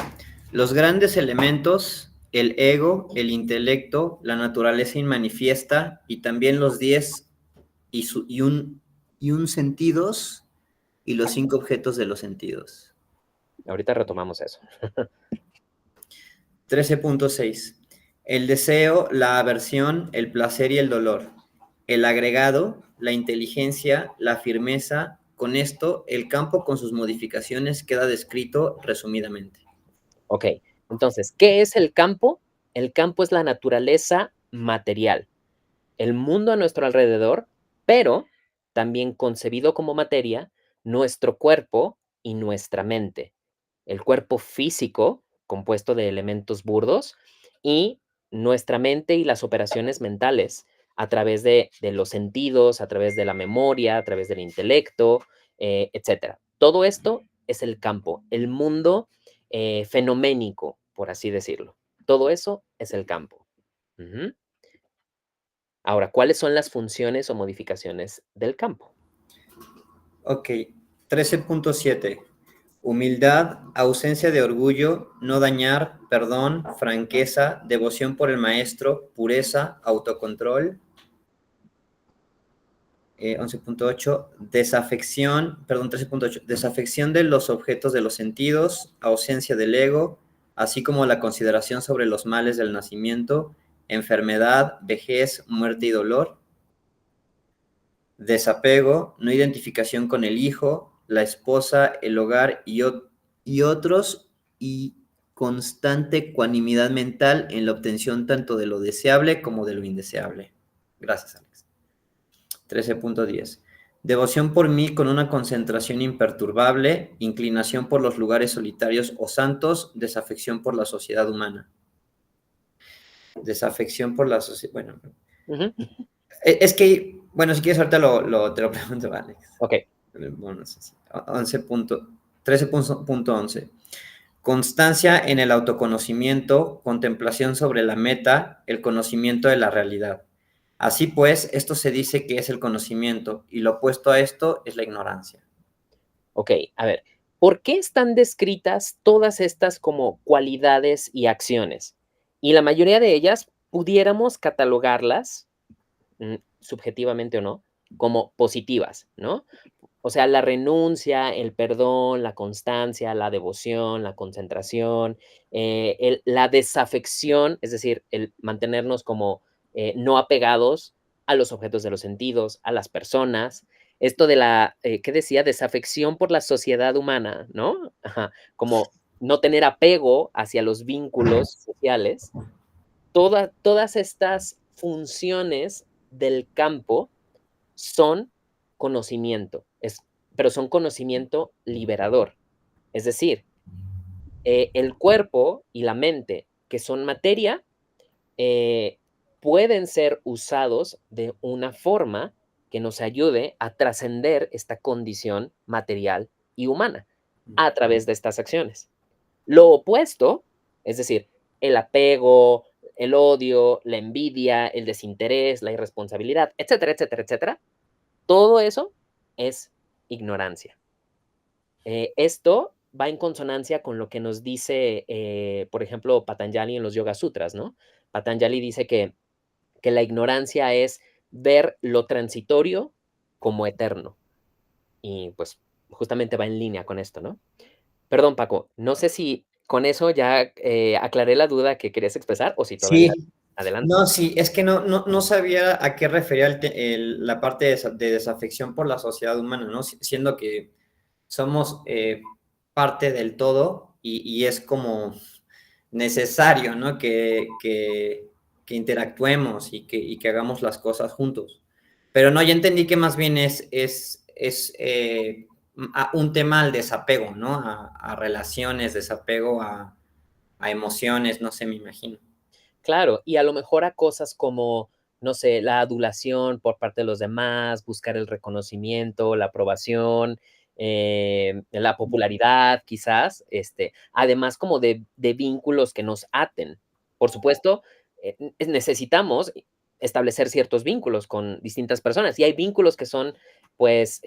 Speaker 4: Los grandes elementos, el ego, el intelecto, la naturaleza inmanifiesta y también los 10 y un sentidos y los 5 objetos de los sentidos.
Speaker 1: Ahorita retomamos eso.
Speaker 4: 13.6. El deseo, la aversión, el placer y el dolor. El agregado, la inteligencia, la firmeza. Con esto, el campo con sus modificaciones queda descrito resumidamente.
Speaker 1: Ok, entonces, ¿qué es el campo? El campo es la naturaleza material, el mundo a nuestro alrededor, pero también concebido como materia, nuestro cuerpo y nuestra mente. El cuerpo físico, compuesto de elementos burdos, y nuestra mente y las operaciones mentales a través de los sentidos, a través de la memoria, a través del intelecto, etc. Todo esto es el campo, el mundo fenoménico, por así decirlo. Todo eso es el campo. Uh-huh. Ahora, ¿cuáles son las funciones o modificaciones del campo?
Speaker 4: Ok, 13.7. Humildad, ausencia de orgullo, no dañar, perdón, franqueza, devoción por el maestro, pureza, autocontrol. 11.8. Desafección, perdón, 13.8. Desafección de los objetos de los sentidos, ausencia del ego, así como la consideración sobre los males del nacimiento, enfermedad, vejez, muerte y dolor. Desapego, no identificación con el hijo, la esposa, el hogar y otros, y constante ecuanimidad mental en la obtención tanto de lo deseable como de lo indeseable. Gracias, Alex. 13.10. Devoción por mí con una concentración imperturbable, inclinación por los lugares solitarios o santos, desafección por la sociedad humana. Desafección por la sociedad, bueno. Uh-huh. Es que, bueno, si quieres ahorita te lo pregunto, Alex.
Speaker 1: Ok,
Speaker 4: Bueno, no sé si- 13.11. Constancia en el autoconocimiento, contemplación sobre la meta, el conocimiento de la realidad. Así pues, esto se dice que es el conocimiento y lo opuesto a esto es la ignorancia.
Speaker 1: Ok, a ver, ¿por qué están descritas todas estas como cualidades y acciones? Y la mayoría de ellas pudiéramos catalogarlas, subjetivamente o no, como positivas, ¿no? O sea, la renuncia, el perdón, la constancia, la devoción, la concentración, la desafección, es decir, el mantenernos como no apegados a los objetos de los sentidos, a las personas. Esto de la, ¿qué decía? Desafección por la sociedad humana, ¿no? Ajá, como no tener apego hacia los vínculos sociales. Todas estas funciones del campo son conocimiento, pero son conocimiento liberador. Es decir, el cuerpo y la mente, que son materia, eh, pueden ser usados de una forma que nos ayude a trascender esta condición material y humana a través de estas acciones. Lo opuesto, es decir, el apego, el odio, la envidia, el desinterés, la irresponsabilidad, etcétera, etcétera, etcétera, todo eso es ignorancia. Esto va en consonancia con lo que nos dice, por ejemplo, Patanjali en los Yoga Sutras, ¿no? Patanjali dice que la ignorancia es ver lo transitorio como eterno. Y pues justamente va en línea con esto, ¿no? Perdón, Paco, no sé si con eso ya aclaré la duda que querías expresar o si todavía
Speaker 4: Sí,
Speaker 1: adelante.
Speaker 4: no, sí, es que no sabía a qué refería la parte de desafección por la sociedad humana, ¿no? Siendo que somos parte del todo y es como necesario, ¿no? Que interactuemos y que hagamos las cosas juntos. Pero no, ya entendí que más bien es un tema al desapego, ¿no? A relaciones, desapego a emociones, no sé, me imagino.
Speaker 1: Claro, y a lo mejor a cosas como, no sé, la adulación por parte de los demás, buscar el reconocimiento, la aprobación, la popularidad, quizás, además como de vínculos que nos aten. Por supuesto, necesitamos establecer ciertos vínculos con distintas personas y hay vínculos que son, pues,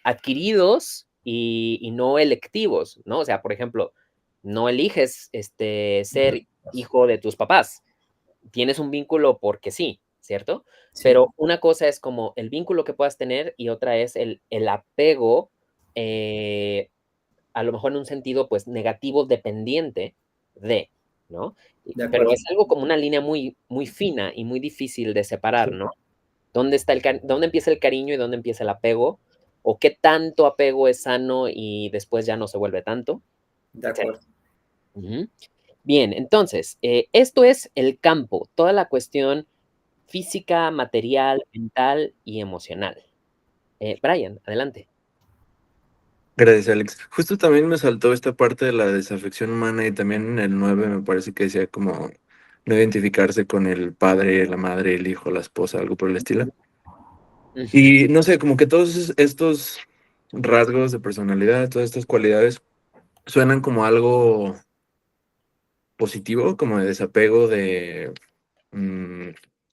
Speaker 1: adquiridos y no electivos, ¿no? O sea, por ejemplo, no eliges ser hijo de tus papás. Tienes un vínculo porque sí, ¿cierto?
Speaker 4: Sí,
Speaker 1: Pero una cosa es como el vínculo que puedas tener y otra es el apego, a lo mejor en un sentido, pues, negativo dependiente de, ¿no?
Speaker 4: de
Speaker 1: Pero
Speaker 4: acuerdo.
Speaker 1: es algo como una línea muy, muy fina y muy difícil de separar,
Speaker 4: Sí,
Speaker 1: ¿no? ¿Dónde empieza el cariño y dónde empieza el apego? ¿O qué tanto apego es sano y después ya no se vuelve tanto?
Speaker 4: de
Speaker 1: Etcétera.
Speaker 4: acuerdo.
Speaker 1: Ujú. Bien, entonces, esto es el campo, toda la cuestión física, material, mental y emocional. Brian, adelante.
Speaker 5: Gracias, Alex. Justo también me saltó esta parte de la desafección humana y también en el 9 me parece que decía como no identificarse con el padre, la madre, el hijo, la esposa, algo por el estilo.
Speaker 1: Ujú,
Speaker 5: Y no sé, como que todos estos rasgos de personalidad, todas estas cualidades suenan como algo positivo, como de desapego, de mm,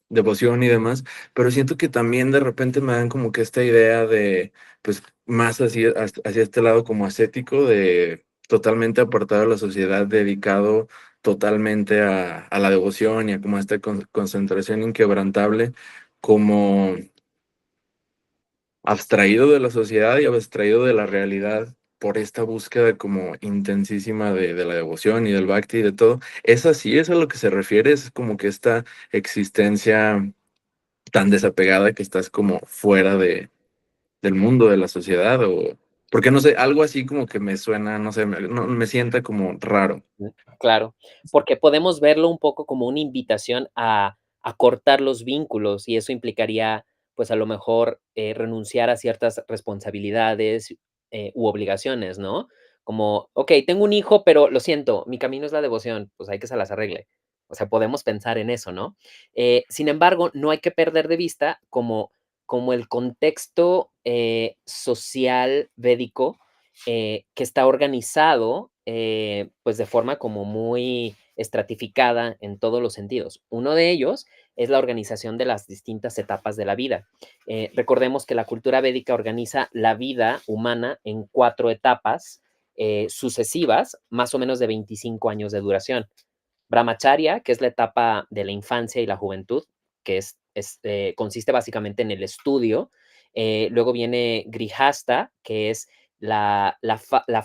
Speaker 5: devoción y demás, pero siento que también de repente me dan como que esta idea de, pues, más hacia este lado como ascético, de totalmente apartado de la sociedad, dedicado totalmente a la devoción y a como esta concentración inquebrantable, como abstraído de la sociedad y abstraído de la realidad por esta búsqueda como intensísima de la devoción y del bhakti y de todo. Es así, es a lo que se refiere, es como que esta existencia tan desapegada que estás como fuera del mundo, de la sociedad, o porque no sé, algo así como que me suena, no sé, me sienta como raro.
Speaker 1: claro, porque podemos verlo un poco como una invitación a cortar los vínculos y eso implicaría, pues, a lo mejor, renunciar a ciertas responsabilidades, u obligaciones, ¿no? Como, okey, tengo un hijo, pero lo siento, mi camino es la devoción, pues, hay que se las arregle. O sea, podemos pensar en eso, ¿no? Sin embargo, no hay que perder de vista como como el contexto social védico que está organizado pues de forma como muy estratificada en todos los sentidos. Uno de ellos es la organización de las distintas etapas de la vida. Recordemos que la cultura védica organiza la vida humana en 4 etapas sucesivas, más o menos de 25 años de duración. Brahmacharya, que es la etapa de la infancia y la juventud, que consiste básicamente en el estudio. Luego viene Grihasta, que es la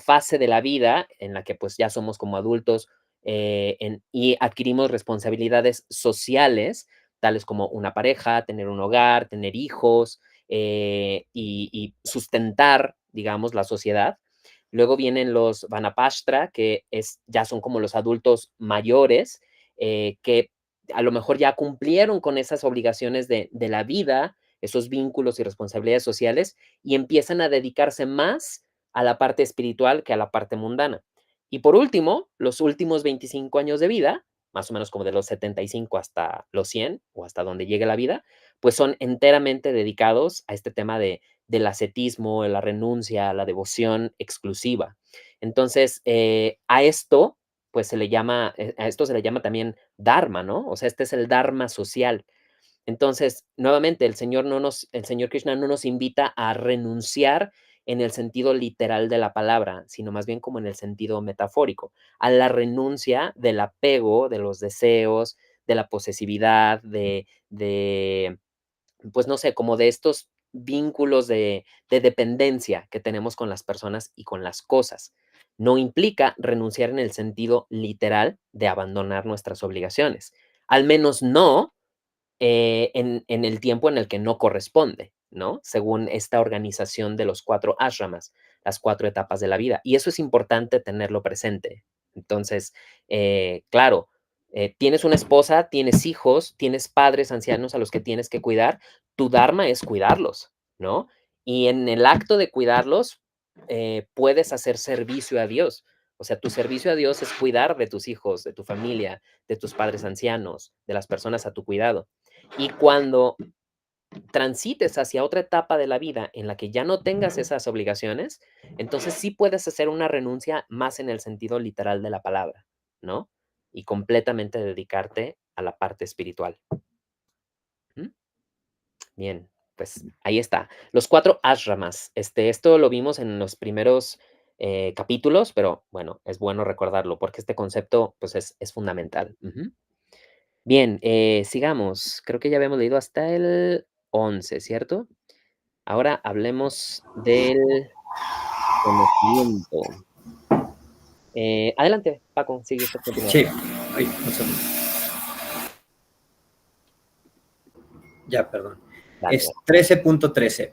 Speaker 1: fase de la vida en la que pues ya somos como adultos y adquirimos responsabilidades sociales, tales como una pareja, tener un hogar, tener hijos y sustentar, digamos, la sociedad. Luego vienen los Vanapashtra, que ya son como los adultos mayores, que a lo mejor ya cumplieron con esas obligaciones de la vida, esos vínculos y responsabilidades sociales, y empiezan a dedicarse más a la parte espiritual que a la parte mundana. Y por último, los últimos 25 años de vida, más o menos como de los 75 hasta los 100 o hasta donde llegue la vida, pues son enteramente dedicados a este tema del ascetismo, la renuncia, la devoción exclusiva. Entonces, a esto, pues a esto se le llama también dharma, ¿no? O sea, este es el dharma social. Entonces, nuevamente, el Señor Krishna no nos invita a renunciar en el sentido literal de la palabra, sino más bien como en el sentido metafórico, a la renuncia del apego, de los deseos, de la posesividad, pues no sé, como de estos vínculos de dependencia que tenemos con las personas y con las cosas. No implica renunciar en el sentido literal de abandonar nuestras obligaciones. Al menos no en el tiempo en el que no corresponde, ¿no? Según esta organización de los 4 ashramas, las 4 etapas de la vida. Y eso es importante tenerlo presente. Entonces, claro, tienes una esposa, tienes hijos, tienes padres ancianos a los que tienes que cuidar, tu dharma es cuidarlos, ¿no? Y en el acto de cuidarlos, puedes hacer servicio a Dios. O sea, tu servicio a Dios es cuidar de tus hijos, de tu familia, de tus padres ancianos, de las personas a tu cuidado. Y cuando transites hacia otra etapa de la vida en la que ya no tengas esas obligaciones, entonces sí puedes hacer una renuncia más en el sentido literal de la palabra, ¿no? Y completamente dedicarte a la parte espiritual. ¿Mm? Bien, pues ahí está. Los 4 ashramas. Esto lo vimos en los primeros capítulos, pero bueno, es bueno recordarlo porque este concepto pues es fundamental. Ujú. Bien, sigamos. Creo que ya habíamos leído hasta el 11, ¿cierto? Ahora hablemos del conocimiento. Adelante, Paco, sigue usted, continúa.
Speaker 4: Sí. Ay, un segundo. Ya, perdón.
Speaker 1: Dale,
Speaker 4: Es 13.13.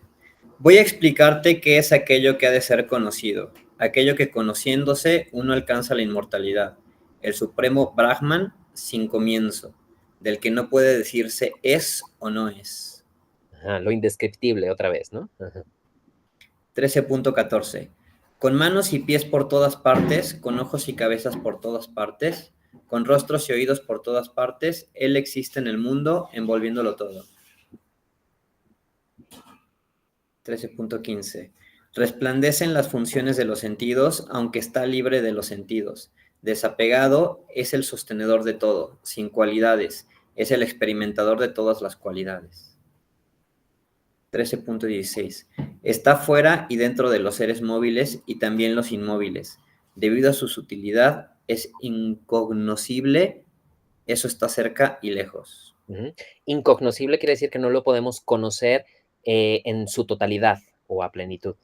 Speaker 4: Voy a explicarte qué es aquello que ha de ser conocido, aquello que conociéndose uno alcanza la inmortalidad, el supremo Brahman sin comienzo, del que no puede decirse es o no es.
Speaker 1: Ajá, lo indescriptible otra vez, ¿no? Ajá.
Speaker 4: 13.14. Con manos y pies por todas partes, con ojos y cabezas por todas partes, con rostros y oídos por todas partes, Él existe en el mundo, envolviéndolo todo. 13.15. Resplandece en las funciones de los sentidos, aunque está libre de los sentidos. Desapegado, es el sostenedor de todo, sin cualidades, es el experimentador de todas las cualidades. 13.16. Está fuera y dentro de los seres móviles y también los inmóviles. Debido a su sutilidad, es incognoscible, eso está cerca y lejos.
Speaker 1: Incognoscible quiere decir que no lo podemos conocer en su totalidad o a plenitud.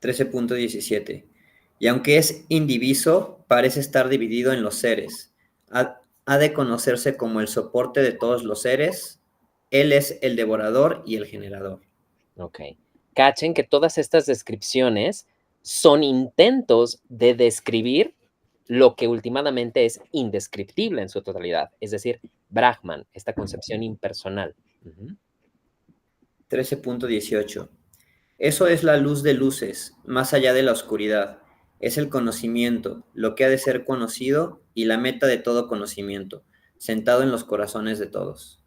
Speaker 4: 13.17. Y aunque es indiviso, parece estar dividido en los seres. Ha de conocerse como el soporte de todos los seres. Él es el devorador y el generador.
Speaker 1: Ok. Cachen que todas estas descripciones son intentos de describir lo que últimamente es indescriptible en su totalidad, es decir, Brahman, esta concepción impersonal.
Speaker 4: 13.18. Eso es la luz de luces, más allá de la oscuridad. Es el conocimiento, lo que ha de ser conocido y la meta de todo conocimiento, sentado en los corazones de todos.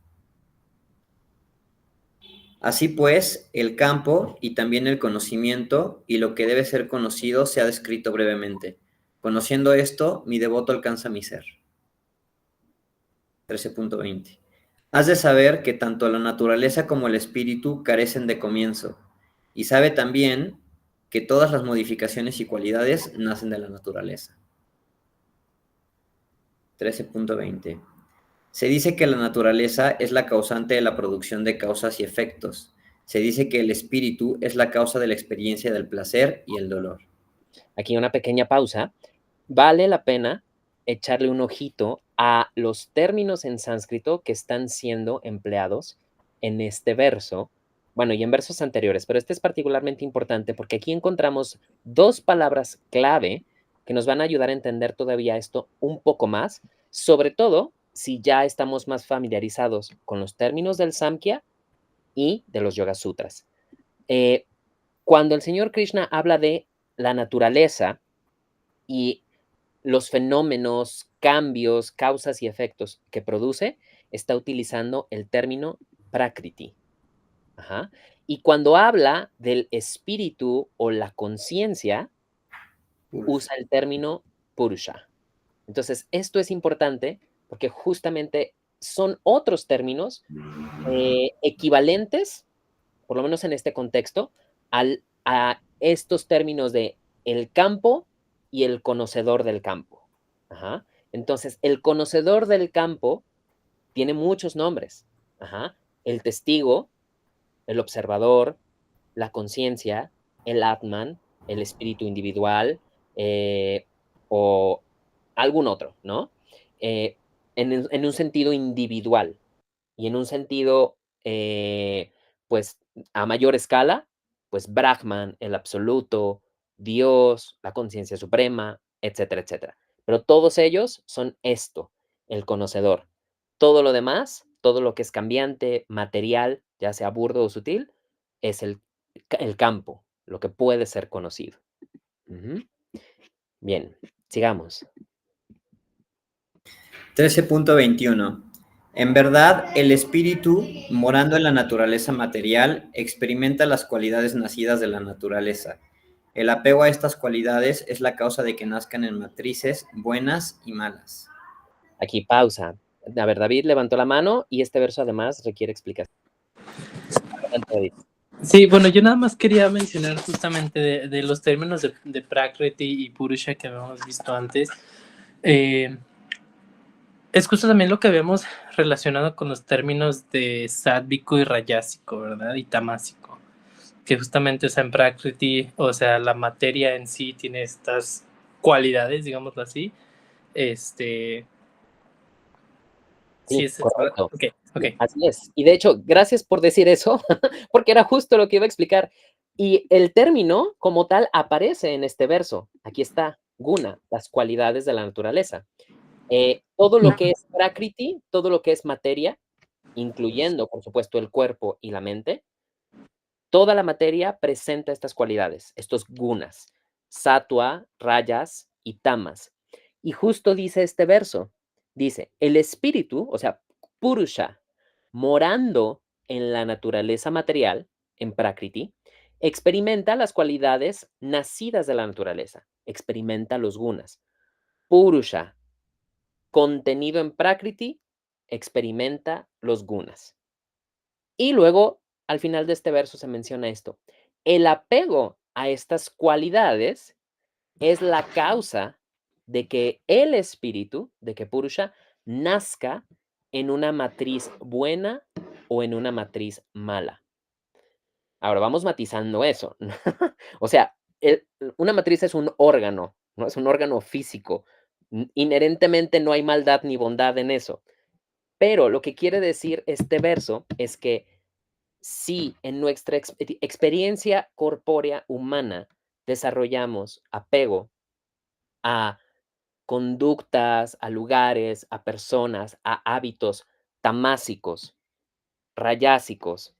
Speaker 4: Así pues, el campo y también el conocimiento y lo que debe ser conocido se ha descrito brevemente. Conociendo esto, mi devoto alcanza mi ser. 13.20. Has de saber que tanto la naturaleza como el espíritu carecen de comienzo, y sabe también que todas las modificaciones y cualidades nacen de la naturaleza. 13.20. Se dice que la naturaleza es la causante de la producción de causas y efectos. Se dice que el espíritu es la causa de la experiencia del placer y el dolor.
Speaker 1: Aquí una pequeña pausa. Vale la pena echarle un ojito a los términos en sánscrito que están siendo empleados en este verso, bueno, y en versos anteriores, pero este es particularmente importante porque aquí encontramos dos palabras clave que nos van a ayudar a entender todavía esto un poco más, sobre todo si ya estamos más familiarizados con los términos del Samkhya y de los Yoga Sutras. Cuando el señor Krishna habla de la naturaleza y los fenómenos, cambios, causas y efectos que produce, está utilizando el término prakriti. Ajá. Y cuando habla del espíritu o la conciencia, usa el término purusha. Entonces, esto es importante porque justamente son otros términos equivalentes, por lo menos en este contexto, a estos términos de el campo y el conocedor del campo. Ajá. Entonces, el conocedor del campo tiene muchos nombres. Ajá. El testigo, el observador, la conciencia, el Atman, el espíritu individual o algún otro, ¿no? En un sentido individual y en un sentido, pues, a mayor escala, pues Brahman, el absoluto, Dios, la conciencia suprema, etcétera, etcétera. Pero todos ellos son esto, el conocedor. Todo lo demás, todo lo que es cambiante, material, ya sea burdo o sutil, es el campo, lo que puede ser conocido. Ujú. Bien, sigamos.
Speaker 4: 13.21. En verdad, el espíritu, morando en la naturaleza material, experimenta las cualidades nacidas de la naturaleza. El apego a estas cualidades es la causa de que nazcan en matrices buenas y malas.
Speaker 1: Aquí pausa. A ver, David levantó la mano y este verso además requiere explicación. Adelante, David.
Speaker 2: Sí, bueno, yo nada más quería mencionar justamente de los términos de Prakriti y Purusha que habíamos visto antes. Es justo también lo que habíamos relacionado con los términos de sádvico y rayásico, ¿verdad? Y tamásico. Que justamente, o sea, en Prakriti, o sea, la materia en sí tiene estas cualidades, digámoslo así. Sí,
Speaker 1: Sí, correcto.
Speaker 2: ok, ok.
Speaker 1: Así es. Y de hecho, gracias por decir eso, porque era justo lo que iba a explicar. Y el término como tal aparece en este verso. Aquí está, guna, las cualidades de la naturaleza. Todo lo que es prakriti, todo lo que es materia, incluyendo, por supuesto, el cuerpo y la mente, toda la materia presenta estas cualidades, estos gunas, sattva, rayas y tamas. Y justo dice este verso, dice, el espíritu, o sea, purusha, morando en la naturaleza material, en prakriti, experimenta las cualidades nacidas de la naturaleza, experimenta los gunas. Purusha, contenido en prakriti, experimenta los gunas. Y luego, al final de este verso se menciona esto. El apego a estas cualidades es la causa de que el espíritu, de que Purusha, nazca en una matriz buena o en una matriz mala. Ahora vamos matizando eso. O sea, una matriz es un órgano, ¿no? Es un órgano físico. Inherentemente no hay maldad ni bondad en eso. Pero lo que quiere decir este verso es que si en nuestra experiencia corpórea humana desarrollamos apego a conductas, a lugares, a personas, a hábitos tamásicos, rayásicos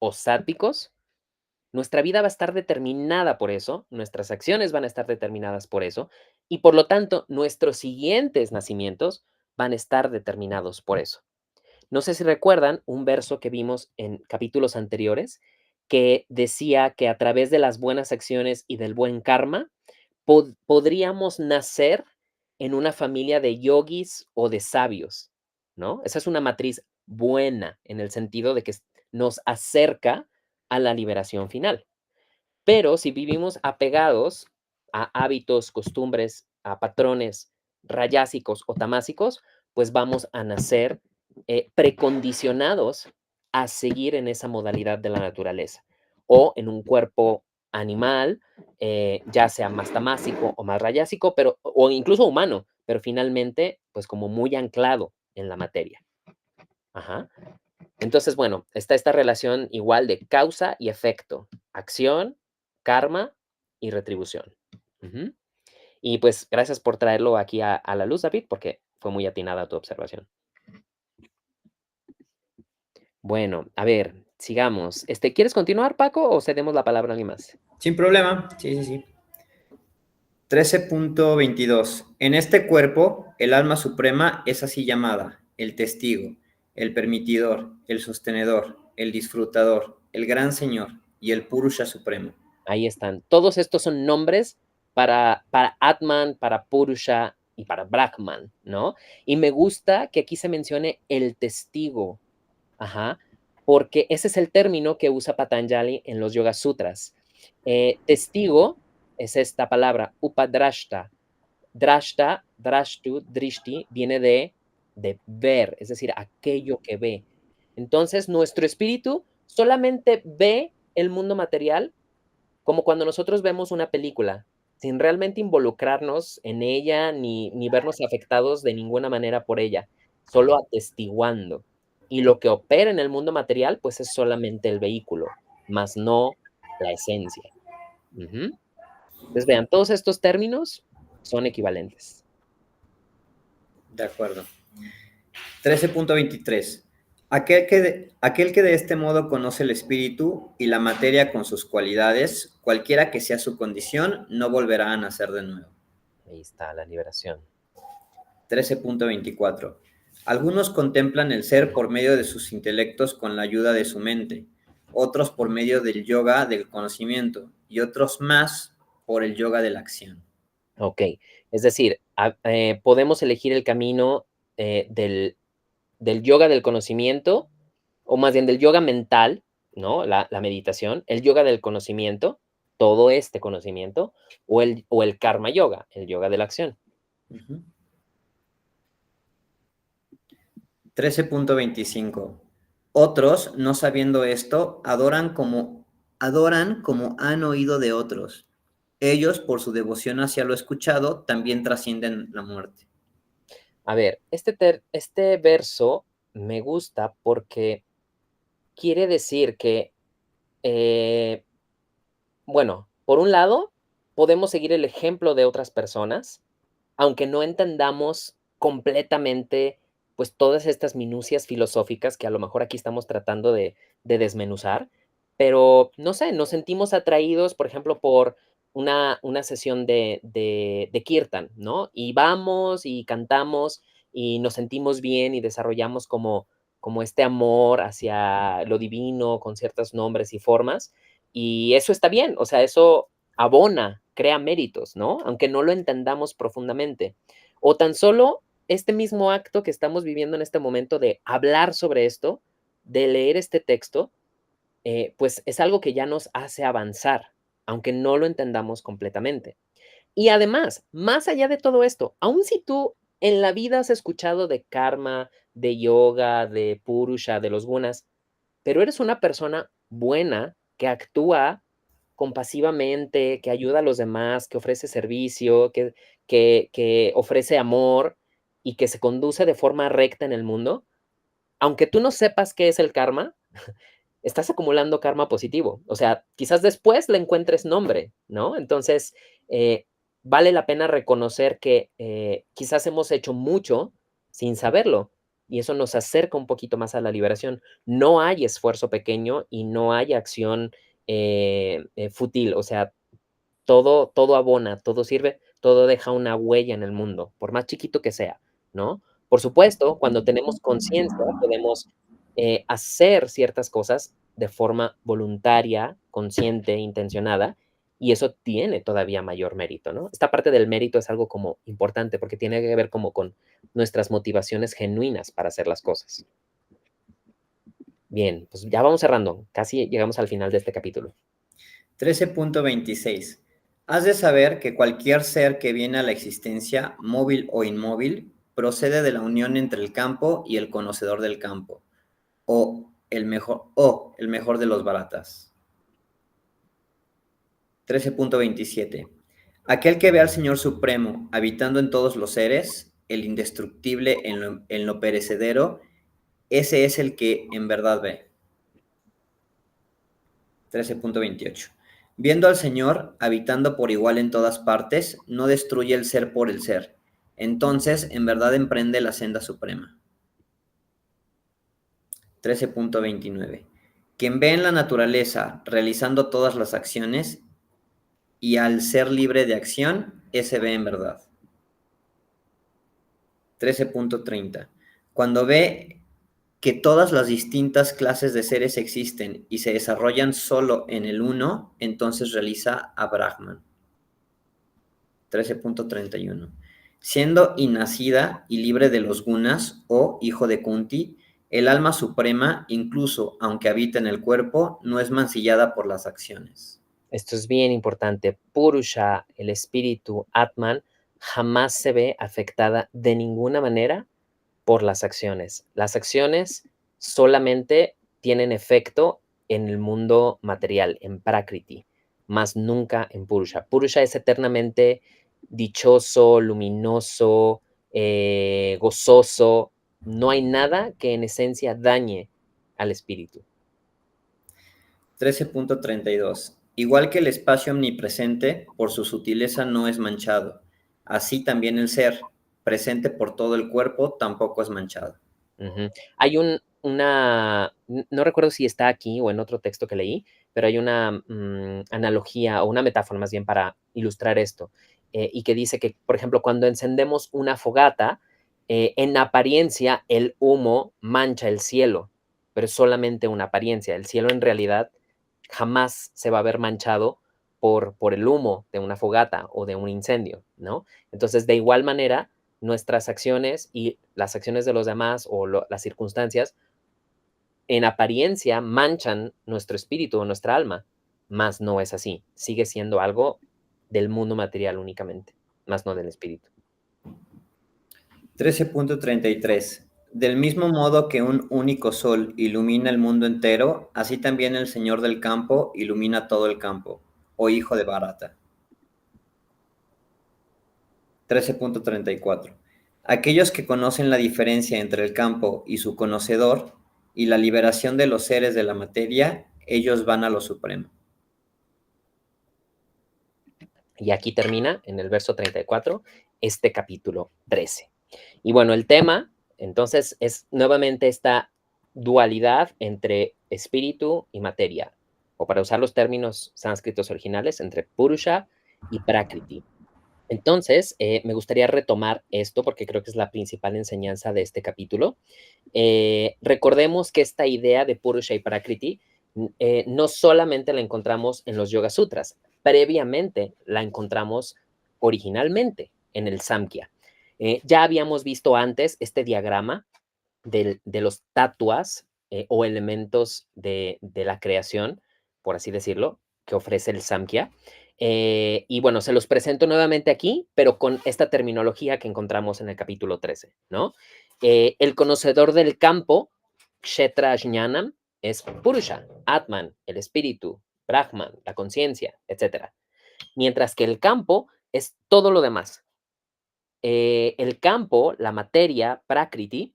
Speaker 1: o sátticos, nuestra vida va a estar determinada por eso, nuestras acciones van a estar determinadas por eso, y por lo tanto, nuestros siguientes nacimientos van a estar determinados por eso. No sé si recuerdan un verso que vimos en capítulos anteriores que decía que a través de las buenas acciones y del buen karma podríamos nacer en una familia de yogis o de sabios, ¿no? Esa es una matriz buena en el sentido de que nos acerca a la liberación final. Pero si vivimos apegados a hábitos, costumbres, a patrones rayásicos o tamásicos, pues vamos a nacer precondicionados a seguir en esa modalidad de la naturaleza o en un cuerpo animal, ya sea más tamásico o más rayásico, pero, o incluso humano, pero finalmente, pues como muy anclado en la materia. Ajá. Entonces, bueno, está esta relación igual de causa y efecto, acción, karma y retribución. Ujú. Y pues gracias por traerlo aquí a la luz, David, porque fue muy atinada tu observación. Bueno, a ver, sigamos. ¿Quieres continuar, Paco, o cedemos la palabra a alguien más?
Speaker 4: Sin problema. Sí, sí, sí. 13.22. En este cuerpo, el alma suprema es así llamada: el testigo, el permitidor, el sostenedor, el disfrutador, el gran señor y el Purusha supremo.
Speaker 1: Ahí están. Todos estos son nombres para Atman, para Purusha y para Brahman, ¿no? Y me gusta que aquí se mencione el testigo. Ajá, porque ese es el término que usa Patanjali en los Yoga Sutras. Testigo es esta palabra, upadrashta. Drashta, drashtu, drishti, viene de ver, es decir, aquello que ve. Entonces, nuestro espíritu solamente ve el mundo material como cuando nosotros vemos una película, sin realmente involucrarnos en ella ni vernos afectados de ninguna manera por ella, solo atestiguando. Y lo que opera en el mundo material, pues es solamente el vehículo, más no la esencia. Ujú. Entonces, vean, todos estos términos son equivalentes.
Speaker 4: De acuerdo. 13.23. Aquel que de este modo conoce el espíritu y la materia con sus cualidades, cualquiera que sea su condición, no volverá a nacer de nuevo.
Speaker 1: Ahí está la liberación.
Speaker 4: 13.24. Algunos contemplan el ser por medio de sus intelectos con la ayuda de su mente, otros por medio del yoga del conocimiento y otros más por el yoga de la acción.
Speaker 1: Ok, es decir, podemos elegir el camino del yoga del conocimiento, o más bien del yoga mental, ¿no? La meditación, el yoga del conocimiento, todo este conocimiento, o el karma yoga, el yoga de la acción.
Speaker 4: 13.25. Otros, no sabiendo esto, adoran como han oído de otros. Ellos, por su devoción hacia lo escuchado, también trascienden la muerte.
Speaker 1: A ver, este verso me gusta porque quiere decir que, bueno, por un lado, podemos seguir el ejemplo de otras personas, aunque no entendamos completamente, pues, todas estas minucias filosóficas que a lo mejor aquí estamos tratando de desmenuzar, pero no sé, nos sentimos atraídos, por ejemplo, por una sesión de kirtan, ¿no? Y vamos y cantamos y nos sentimos bien y desarrollamos como este amor hacia lo divino con ciertos nombres y formas, y eso está bien, o sea, eso abona, crea méritos, ¿no? Aunque no lo entendamos profundamente. O tan solo este mismo acto que estamos viviendo en este momento de hablar sobre esto, de leer este texto, pues es algo que ya nos hace avanzar, aunque no lo entendamos completamente. Y además, más allá de todo esto, aun si tú en la vida has escuchado de karma, de yoga, de purusha, de los gunas, pero eres una persona buena que actúa compasivamente, que ayuda a los demás, que ofrece servicio, que ofrece amor y que se conduce de forma recta en el mundo, aunque tú no sepas qué es el karma, estás acumulando karma positivo. O sea, quizás después le encuentres nombre, ¿no? Entonces, vale la pena reconocer que quizás hemos hecho mucho sin saberlo y eso nos acerca un poquito más a la liberación. No hay esfuerzo pequeño y no hay acción fútil. O sea, todo abona, todo sirve, todo deja una huella en el mundo, por más chiquito que sea, ¿no? Por supuesto, cuando tenemos conciencia, podemos hacer ciertas cosas de forma voluntaria, consciente, intencionada, y eso tiene todavía mayor mérito, ¿no? Esta parte del mérito es algo como importante porque tiene que ver como con nuestras motivaciones genuinas para hacer las cosas. Bien, pues ya vamos cerrando. Casi llegamos al final de este capítulo.
Speaker 4: 13.26. Has de saber que cualquier ser que viene a la existencia, móvil o inmóvil, procede de la unión entre el campo y el conocedor del campo, o el mejor de los baratas. 13.27. Aquel que ve al Señor Supremo habitando en todos los seres, el indestructible en lo perecedero, ese es el que en verdad ve. 13.28. Viendo al Señor habitando por igual en todas partes, no destruye el ser por el ser. Entonces, en verdad emprende la senda suprema. 13.29. Quien ve en la naturaleza realizando todas las acciones y al ser libre de acción, ese ve en verdad. 13.30. Cuando ve que todas las distintas clases de seres existen y se desarrollan solo en el uno, entonces realiza a Brahman. 13.31. Siendo innacida y libre de los gunas, o hijo de Kunti, el alma suprema, incluso aunque habita en el cuerpo, no es mancillada por las acciones.
Speaker 1: Esto es bien importante. Purusha, el espíritu, Atman, jamás se ve afectada de ninguna manera por las acciones. Las acciones solamente tienen efecto en el mundo material, en Prakriti, más nunca en Purusha. Purusha es eternamente dichoso, luminoso, gozoso. No hay nada que en esencia dañe al espíritu.
Speaker 4: 13.32. Igual que el espacio omnipresente, por su sutileza no es manchado. Así también el ser, presente por todo el cuerpo, tampoco es manchado.
Speaker 1: Hay no recuerdo si está aquí o en otro texto que leí, pero hay una analogía o una metáfora más bien para ilustrar esto, y que dice que, por ejemplo, cuando encendemos una fogata, en apariencia el humo mancha el cielo, pero es solamente una apariencia. El cielo en realidad jamás se va a ver manchado por el humo de una fogata o de un incendio, ¿no? Entonces, de igual manera, nuestras acciones y las acciones de los demás o las circunstancias en apariencia manchan nuestro espíritu o nuestra alma, mas no es así. Sigue siendo algo del mundo material únicamente, más no del espíritu.
Speaker 4: 13.33. Del mismo modo que un único sol ilumina el mundo entero, así también el Señor del campo ilumina todo el campo, o hijo de Bharata. 13.34. Aquellos que conocen la diferencia entre el campo y su conocedor y la liberación de los seres de la materia, ellos van a lo supremo.
Speaker 1: Y aquí termina, en el verso 34, este capítulo 13. Y bueno, el tema, entonces, es nuevamente esta dualidad entre espíritu y materia, o para usar los términos sánscritos originales, entre Purusha y Prakriti. Entonces, me gustaría retomar esto porque creo que es la principal enseñanza de este capítulo. Recordemos que esta idea de Purusha y Prakriti no solamente la encontramos en los Yoga Sutras, previamente la encontramos originalmente en el Samkhya. Ya habíamos visto antes este diagrama de los tatuas o elementos de la creación, por así decirlo, que ofrece el Samkhya. Y bueno, se los presento nuevamente aquí, pero con esta terminología que encontramos en el capítulo 13, ¿no? El conocedor del campo, Kshetra Jnanam, es Purusha, Atman, el espíritu, Brahman, la conciencia, etc. Mientras que el campo es todo lo demás. El campo, la materia, Prakriti,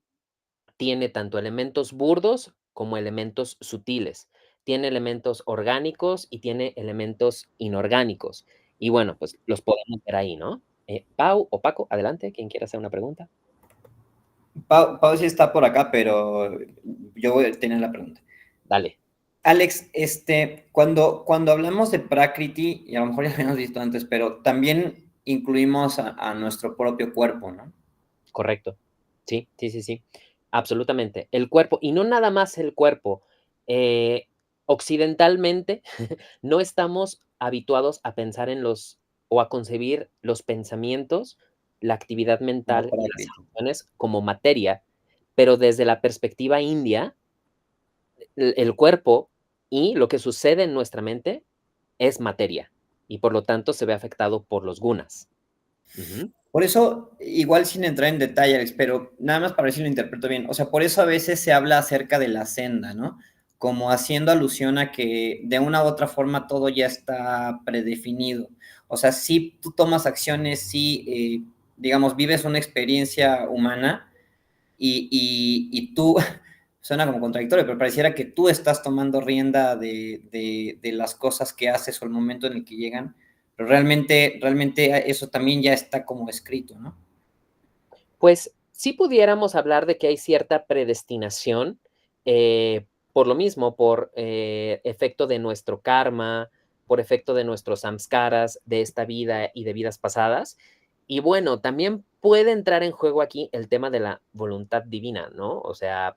Speaker 1: tiene tanto elementos burdos como elementos sutiles. Tiene elementos orgánicos y tiene elementos inorgánicos. Y bueno, pues los podemos ver ahí, ¿no? Pau o Paco, adelante, quien quiera hacer una pregunta.
Speaker 4: Pau sí está por acá, pero yo voy a tener la pregunta.
Speaker 1: Dale.
Speaker 4: Alex, cuando hablamos de Prakriti, y a lo mejor ya lo habíamos visto antes, pero también incluimos a nuestro propio cuerpo, ¿no?
Speaker 1: Correcto. Sí, sí, sí, sí, absolutamente. El cuerpo, y no nada más el cuerpo. Occidentalmente no estamos habituados a pensar en los o a concebir los pensamientos, la actividad
Speaker 4: Como
Speaker 1: mental y las
Speaker 4: práctico.
Speaker 1: emociones como materia, pero desde la perspectiva india, el cuerpo y lo que sucede en nuestra mente es materia, y por lo tanto se ve afectado por los gunas. Ujú.
Speaker 4: Por eso, igual sin entrar en detalles, pero nada más para ver si lo interpreto bien, o sea, por eso a veces se habla acerca de la senda, ¿no? Como haciendo alusión a que de una u otra forma todo ya está predefinido. O sea, si tú tomas acciones, si, digamos, vives una experiencia humana y tú, suena como contradictorio, pero pareciera que tú estás tomando rienda de las cosas que haces o el momento en el que llegan, pero realmente eso también ya está como escrito, ¿no?
Speaker 1: Pues sí pudiéramos hablar de que hay cierta predestinación, por lo mismo, por efecto de nuestro karma, por efecto de nuestros samskaras de esta vida y de vidas pasadas. Y bueno, también puede entrar en juego aquí el tema de la voluntad divina, ¿no? O sea,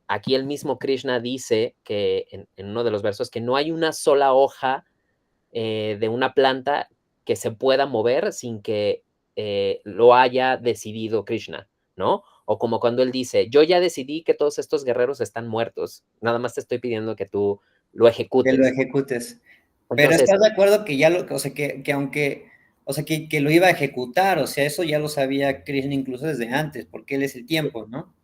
Speaker 1: aquí el mismo Krishna dice que en uno de los versos que no hay una sola hoja de una planta que se pueda mover sin que lo haya decidido Krishna, ¿no? O como cuando él dice, yo ya decidí que todos estos guerreros están muertos, nada más te estoy pidiendo que tú lo
Speaker 4: Que lo
Speaker 1: ejecutes.
Speaker 4: ejecutes. Pero
Speaker 1: Entonces,
Speaker 4: estás de acuerdo que ya o sea, que aunque, o sea, que lo iba a ejecutar, o sea, eso ya lo sabía Krishna incluso desde antes, porque él es el tiempo, ¿no?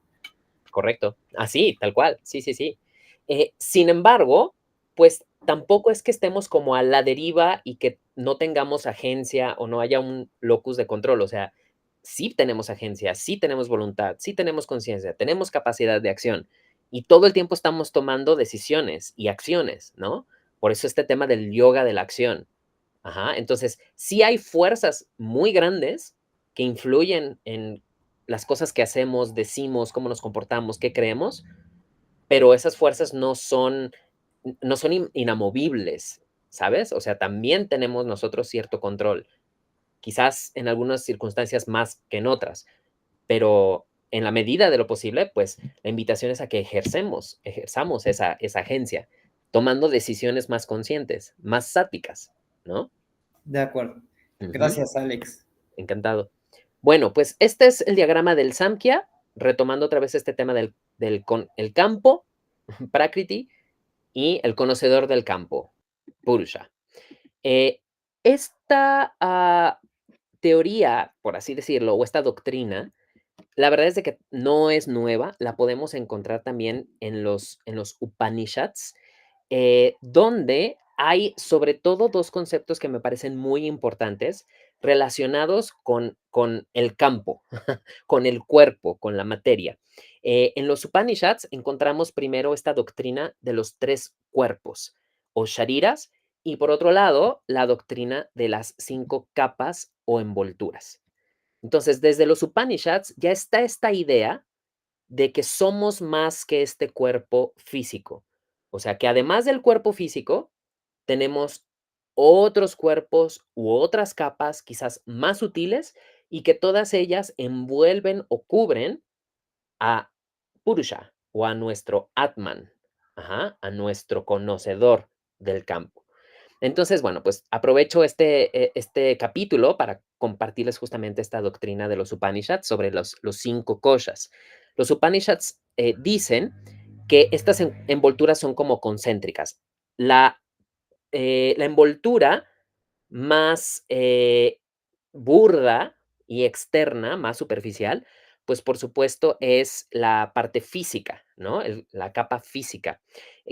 Speaker 1: correcto, así, tal cual, sí, sí, sí. Sin embargo, pues tampoco es que estemos como a la deriva y que no tengamos agencia o no haya un locus de control, o sea, sí tenemos agencia, sí tenemos voluntad, sí tenemos conciencia, tenemos capacidad de acción y todo el tiempo estamos tomando decisiones y acciones, ¿no? Por eso este tema del yoga de la acción. Ajá, entonces, sí hay fuerzas muy grandes que influyen en las cosas que hacemos, decimos, cómo nos comportamos, qué creemos, pero esas fuerzas no son inamovibles, ¿sabes? O sea, también tenemos nosotros cierto control, quizás en algunas circunstancias más que en otras, pero en la medida de lo posible, pues la invitación es a que ejerzamos esa agencia, tomando decisiones más conscientes, más sáticas, ¿no?
Speaker 4: De acuerdo.
Speaker 1: Ujú.
Speaker 4: Gracias, Alex.
Speaker 1: Encantado. Bueno, pues este es el diagrama del Samkhya, retomando otra vez este tema el campo, Prakriti, y el conocedor del campo, Purusha. Eh, esta teoría, por así decirlo, o esta doctrina, la verdad es de que no es nueva, la podemos encontrar también en los Upanishads, donde hay sobre todo dos conceptos que me parecen muy importantes relacionados con el campo, con el cuerpo, con la materia. En los Upanishads encontramos primero esta doctrina de los tres cuerpos o shariras y por otro lado la doctrina de las 5 capas o envolturas. Entonces, desde los Upanishads ya está esta idea de que somos más que este cuerpo físico. O sea, que además del cuerpo físico, tenemos otros cuerpos u otras capas quizás más sutiles y que todas ellas envuelven o cubren a Purusha o a nuestro Atman, ajá, a nuestro conocedor del campo. Entonces, bueno, pues aprovecho este capítulo para compartirles justamente esta doctrina de los Upanishads sobre los 5 koshas. Los Upanishads dicen que estas envolturas son como concéntricas. La envoltura más burda y externa, más superficial, pues por supuesto es la parte física, ¿no? La capa física,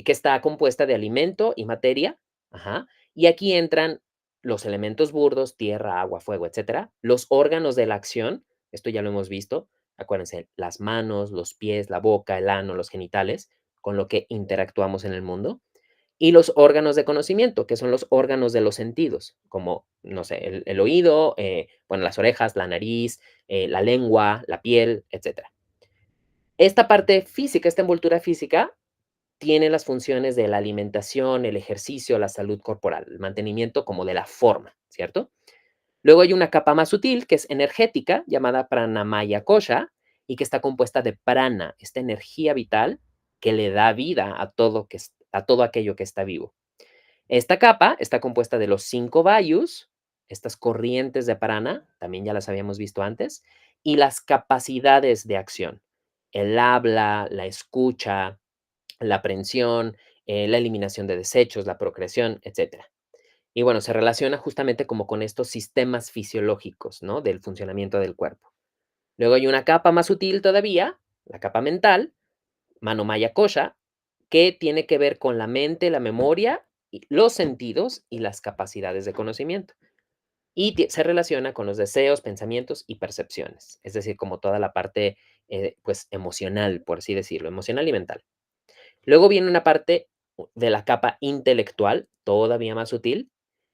Speaker 1: que está compuesta de alimento y materia, ajá, y aquí entran los elementos burdos, tierra, agua, fuego, etcétera, los órganos de la acción, esto ya lo hemos visto, acuérdense, las manos, los pies, la boca, el ano, los genitales, con lo que interactuamos en el mundo, y los órganos de conocimiento, que son los órganos de los sentidos, como, no sé, el oído, bueno, las orejas, la nariz, la lengua, la piel, etcétera. Esta parte física, esta envoltura física, tiene las funciones de la alimentación, el ejercicio, la salud corporal, el mantenimiento como de la forma, ¿cierto? Luego hay una capa más sutil que es energética, llamada pranamaya kosha, y que está compuesta de prana, esta energía vital que le da vida a todo aquello que está vivo. Esta capa está compuesta de los 5 vayus, estas corrientes de prana, también ya las habíamos visto antes, y las capacidades de acción, el habla, la escucha, la aprehensión, la eliminación de desechos, la procreación, etcétera. Y bueno, se relaciona justamente como con estos sistemas fisiológicos, ¿no? Del funcionamiento del cuerpo. Luego hay una capa más sutil todavía, la capa mental, Manomaya Kosha, que tiene que ver con la mente, la memoria, los sentidos y las capacidades de conocimiento. Y se relaciona con los deseos, pensamientos y percepciones, es decir, como toda la parte pues emocional, por así decirlo, emocional y mental. Luego viene una parte de la capa intelectual, todavía más sutil,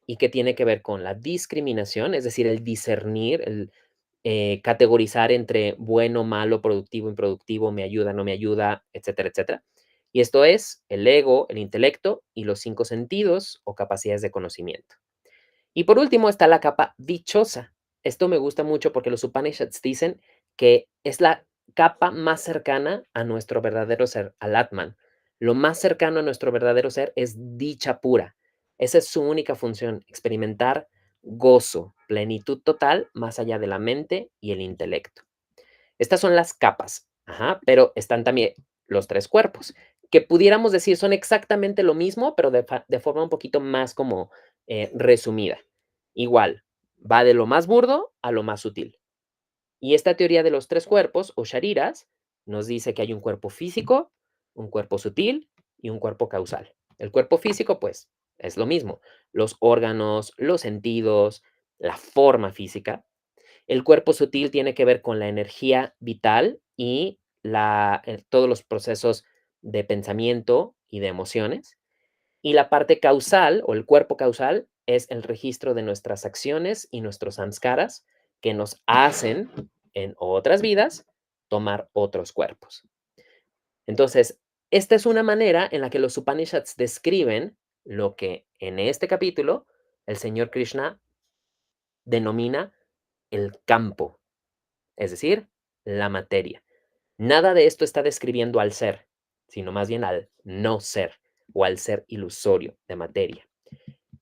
Speaker 1: y que tiene que ver con la discriminación, es decir, el discernir, el categorizar entre bueno, malo, productivo, improductivo, me ayuda, no me ayuda, etcétera, etcétera. Y esto es el ego, el intelecto y los 5 sentidos o capacidades de conocimiento. Y por último está la capa dichosa. Esto me gusta mucho porque los Upanishads dicen que es la capa más cercana a nuestro verdadero ser, al Atman. Lo más cercano a nuestro verdadero ser es dicha pura. Esa es su única función, experimentar gozo, plenitud total, más allá de la mente y el intelecto. Estas son las capas, ajá, pero están también los 3 cuerpos, que pudiéramos decir son exactamente lo mismo, pero de forma un poquito más como resumida. Igual, va de lo más burdo a lo más sutil. Y esta teoría de los 3 cuerpos, o shariras, nos dice que hay un cuerpo físico, un cuerpo sutil y un cuerpo causal. El cuerpo físico, pues, es lo mismo. Los órganos, los sentidos, la forma física. El cuerpo sutil tiene que ver con la energía vital y todos los procesos de pensamiento y de emociones. Y la parte causal o el cuerpo causal es el registro de nuestras acciones y nuestros samskaras que nos hacen en otras vidas tomar otros cuerpos. Entonces, esta es una manera en la que los Upanishads describen lo que en este capítulo el señor Krishna denomina el campo, es decir, la materia. Nada de esto está describiendo al ser, sino más bien al no ser o al ser ilusorio de materia.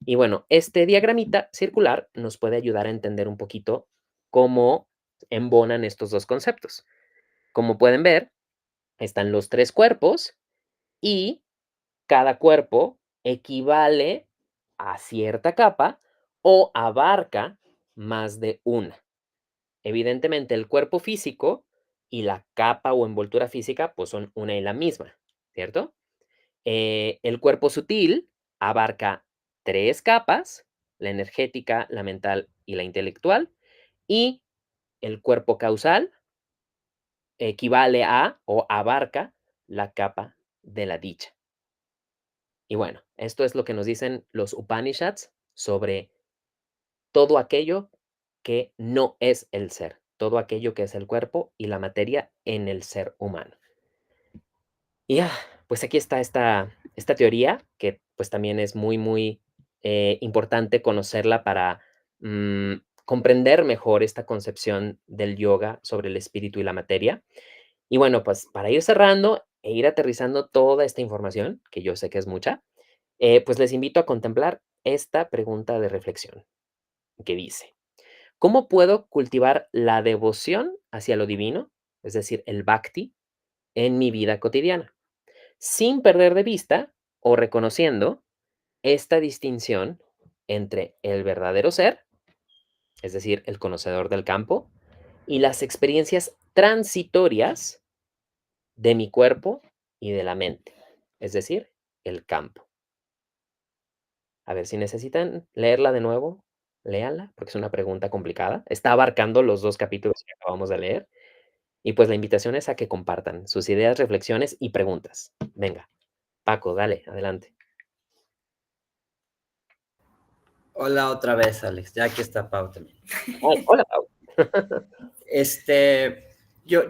Speaker 1: Y bueno, este diagramita circular nos puede ayudar a entender un poquito cómo embonan estos dos conceptos. Como pueden ver, están los 3 cuerpos y cada cuerpo equivale a cierta capa o abarca más de una. Evidentemente, el cuerpo físico y la capa o envoltura física, pues son una y la misma, ¿cierto? El cuerpo sutil abarca 3 capas, la energética, la mental y la intelectual, y el cuerpo causal equivale a o abarca la capa de la dicha. Y bueno, esto es lo que nos dicen los Upanishads sobre todo aquello que no es el ser, todo aquello que es el cuerpo y la materia en el ser humano. Y pues aquí está esta teoría que pues también es muy, muy importante conocerla para comprender mejor esta concepción del yoga sobre el espíritu y la materia. Y bueno, pues para ir cerrando e ir aterrizando toda esta información, que yo sé que es mucha, pues les invito a contemplar esta pregunta de reflexión que dice, ¿cómo puedo cultivar la devoción hacia lo divino, es decir, el bhakti, en mi vida cotidiana, sin perder de vista o reconociendo esta distinción entre el verdadero ser, es decir, el conocedor del campo, y las experiencias transitorias de mi cuerpo y de la mente, es decir, el campo? A ver, si necesitan leerla de nuevo, léanla, porque es una pregunta complicada. Está abarcando los 2 capítulos que acabamos de leer. Y pues la invitación es a que compartan sus ideas, reflexiones y preguntas. Venga, Paco, dale, adelante.
Speaker 4: Hola otra vez, Alex. Ya aquí está Pau también.
Speaker 1: Ay, hola, Pau.
Speaker 4: Yo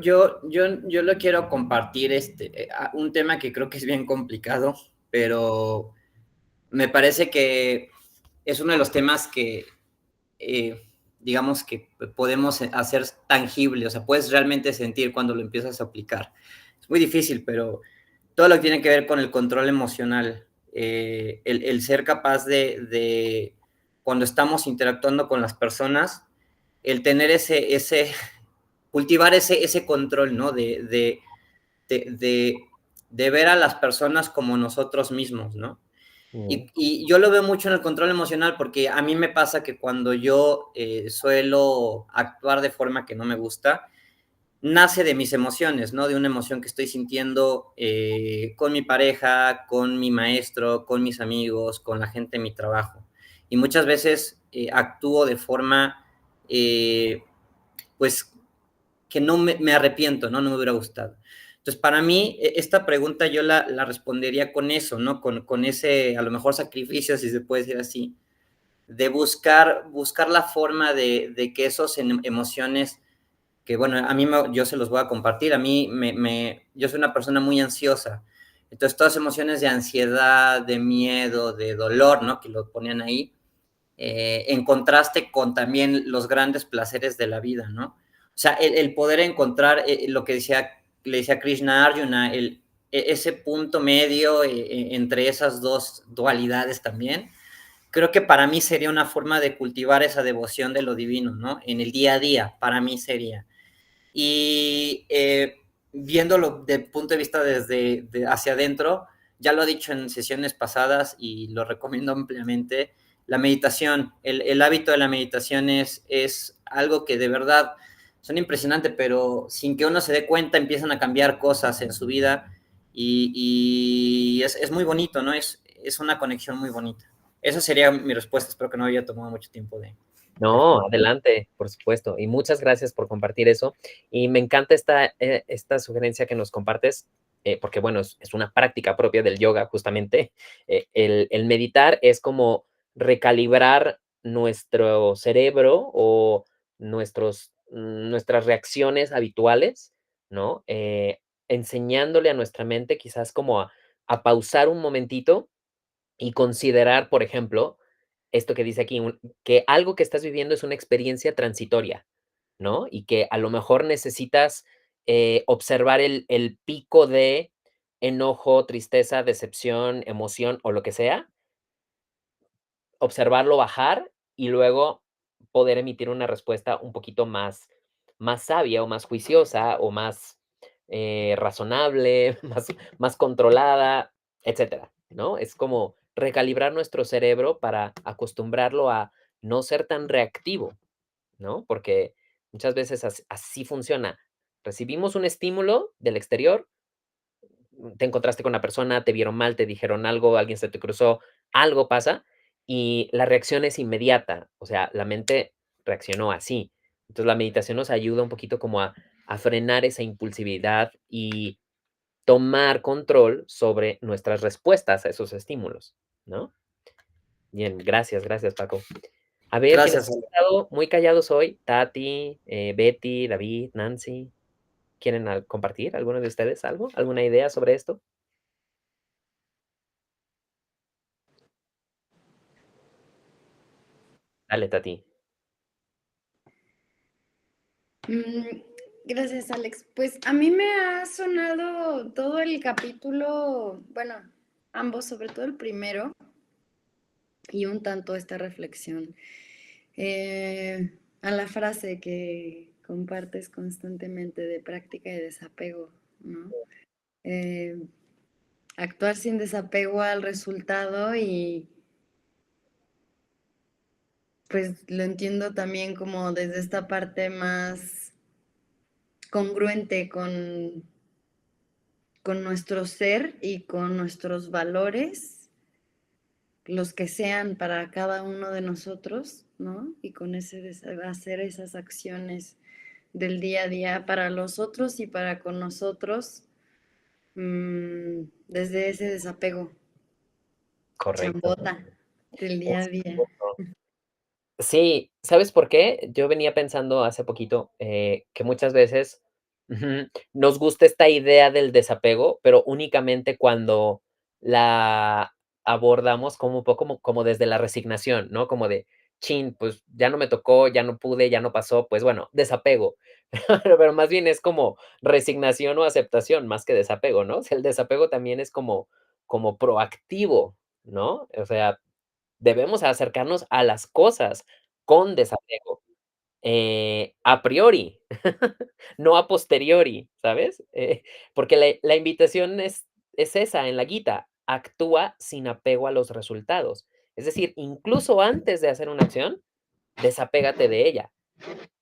Speaker 4: lo quiero compartir un tema que creo que es bien complicado, pero me parece que es uno de los temas que digamos que podemos hacer tangible, o sea, puedes realmente sentir cuando lo empiezas a aplicar. Es muy difícil, pero todo lo que tiene que ver con el control emocional, el ser capaz de, cuando estamos interactuando con las personas, el tener cultivar ese control, ¿no? De ver a las personas como nosotros mismos, ¿no? Y yo lo veo mucho en el control emocional porque a mí me pasa que cuando yo suelo actuar de forma que no me gusta, nace de mis emociones, ¿no? De una emoción que estoy sintiendo con mi pareja, con mi maestro, con mis amigos, con la gente de mi trabajo. Y muchas veces actúo de forma, pues, que no me arrepiento, ¿no? No me hubiera gustado. Entonces, para mí, esta pregunta yo la respondería con eso, ¿no? Con ese, a lo mejor, sacrificio, si se puede decir así, de buscar la forma de que esos emociones, que bueno, a mí yo se los voy a compartir, a mí yo soy una persona muy ansiosa, entonces todas emociones de ansiedad, de miedo, de dolor, ¿no? Que lo ponían ahí, en contraste con también los grandes placeres de la vida, ¿no? O sea, el poder encontrar lo que le decía Krishna a Arjuna, ese punto medio entre esas dos dualidades también, creo que para mí sería una forma de cultivar esa devoción de lo divino, ¿no? En el día a día, para mí sería. Y viéndolo desde el punto de vista hacia adentro, ya lo he dicho en sesiones pasadas y lo recomiendo ampliamente, la meditación, el hábito de la meditación es algo que de verdad son impresionantes, pero sin que uno se dé cuenta empiezan a cambiar cosas en su vida y es muy bonito, ¿no? Es una conexión muy bonita. Esa sería mi respuesta, espero que no haya tomado mucho tiempo de...
Speaker 1: No, adelante, por supuesto. Y muchas gracias por compartir eso. Y me encanta esta sugerencia que nos compartes, porque bueno, es una práctica propia del yoga, justamente. El meditar es como recalibrar nuestro cerebro o nuestras reacciones habituales, ¿no? Enseñándole a nuestra mente quizás como a pausar un momentito y considerar, por ejemplo, esto que dice aquí, que algo que estás viviendo es una experiencia transitoria, ¿no? Y que a lo mejor necesitas observar el pico de enojo, tristeza, decepción, emoción o lo que sea, observarlo bajar y luego poder emitir una respuesta un poquito más sabia o más juiciosa o más razonable, más controlada, etcétera, ¿no? Es como recalibrar nuestro cerebro para acostumbrarlo a no ser tan reactivo, ¿no? Porque muchas veces así funciona. Recibimos un estímulo del exterior, te encontraste con una persona, te vieron mal, te dijeron algo, alguien se te cruzó, algo pasa y la reacción es inmediata. O sea, la mente reaccionó así. Entonces la meditación nos ayuda un poquito como a frenar esa impulsividad y tomar control sobre nuestras respuestas a esos estímulos, ¿no? Bien, gracias, Paco. A ver, ¿quiénes
Speaker 4: Gracias,
Speaker 1: han
Speaker 4: Ale.
Speaker 1: estado muy callados hoy? Tati, Betty, David, Nancy. ¿Quieren compartir, alguno de ustedes, algo? ¿Alguna idea sobre esto? Dale, Tati.
Speaker 3: Gracias, Alex. Pues a mí me ha sonado todo el capítulo, bueno, ambos, sobre todo el primero, y un tanto esta reflexión. A la frase que compartes constantemente de práctica y desapego, ¿no? Actuar sin desapego al resultado y pues lo entiendo también como desde esta parte más congruente con nuestro ser y con nuestros valores, los que sean para cada uno de nosotros, ¿no? Y con hacer esas acciones del día a día para los otros y para con nosotros, desde ese desapego,
Speaker 1: Correcto.
Speaker 3: chambota del
Speaker 1: Por
Speaker 3: día a día.
Speaker 1: supuesto. Sí, ¿sabes por qué? Yo venía pensando hace poquito que muchas veces nos gusta esta idea del desapego, pero únicamente cuando la abordamos como un poco como desde la resignación, ¿no? Como de, chin, pues ya no me tocó, ya no pude, ya no pasó, pues bueno, desapego. Pero más bien es como resignación o aceptación más que desapego, ¿no? O sea, el desapego también es como proactivo, ¿no? O sea, debemos acercarnos a las cosas con desapego, a priori, no a posteriori, ¿sabes? Porque la invitación es esa en la Gita, actúa sin apego a los resultados. Es decir, incluso antes de hacer una acción, desapégate de ella.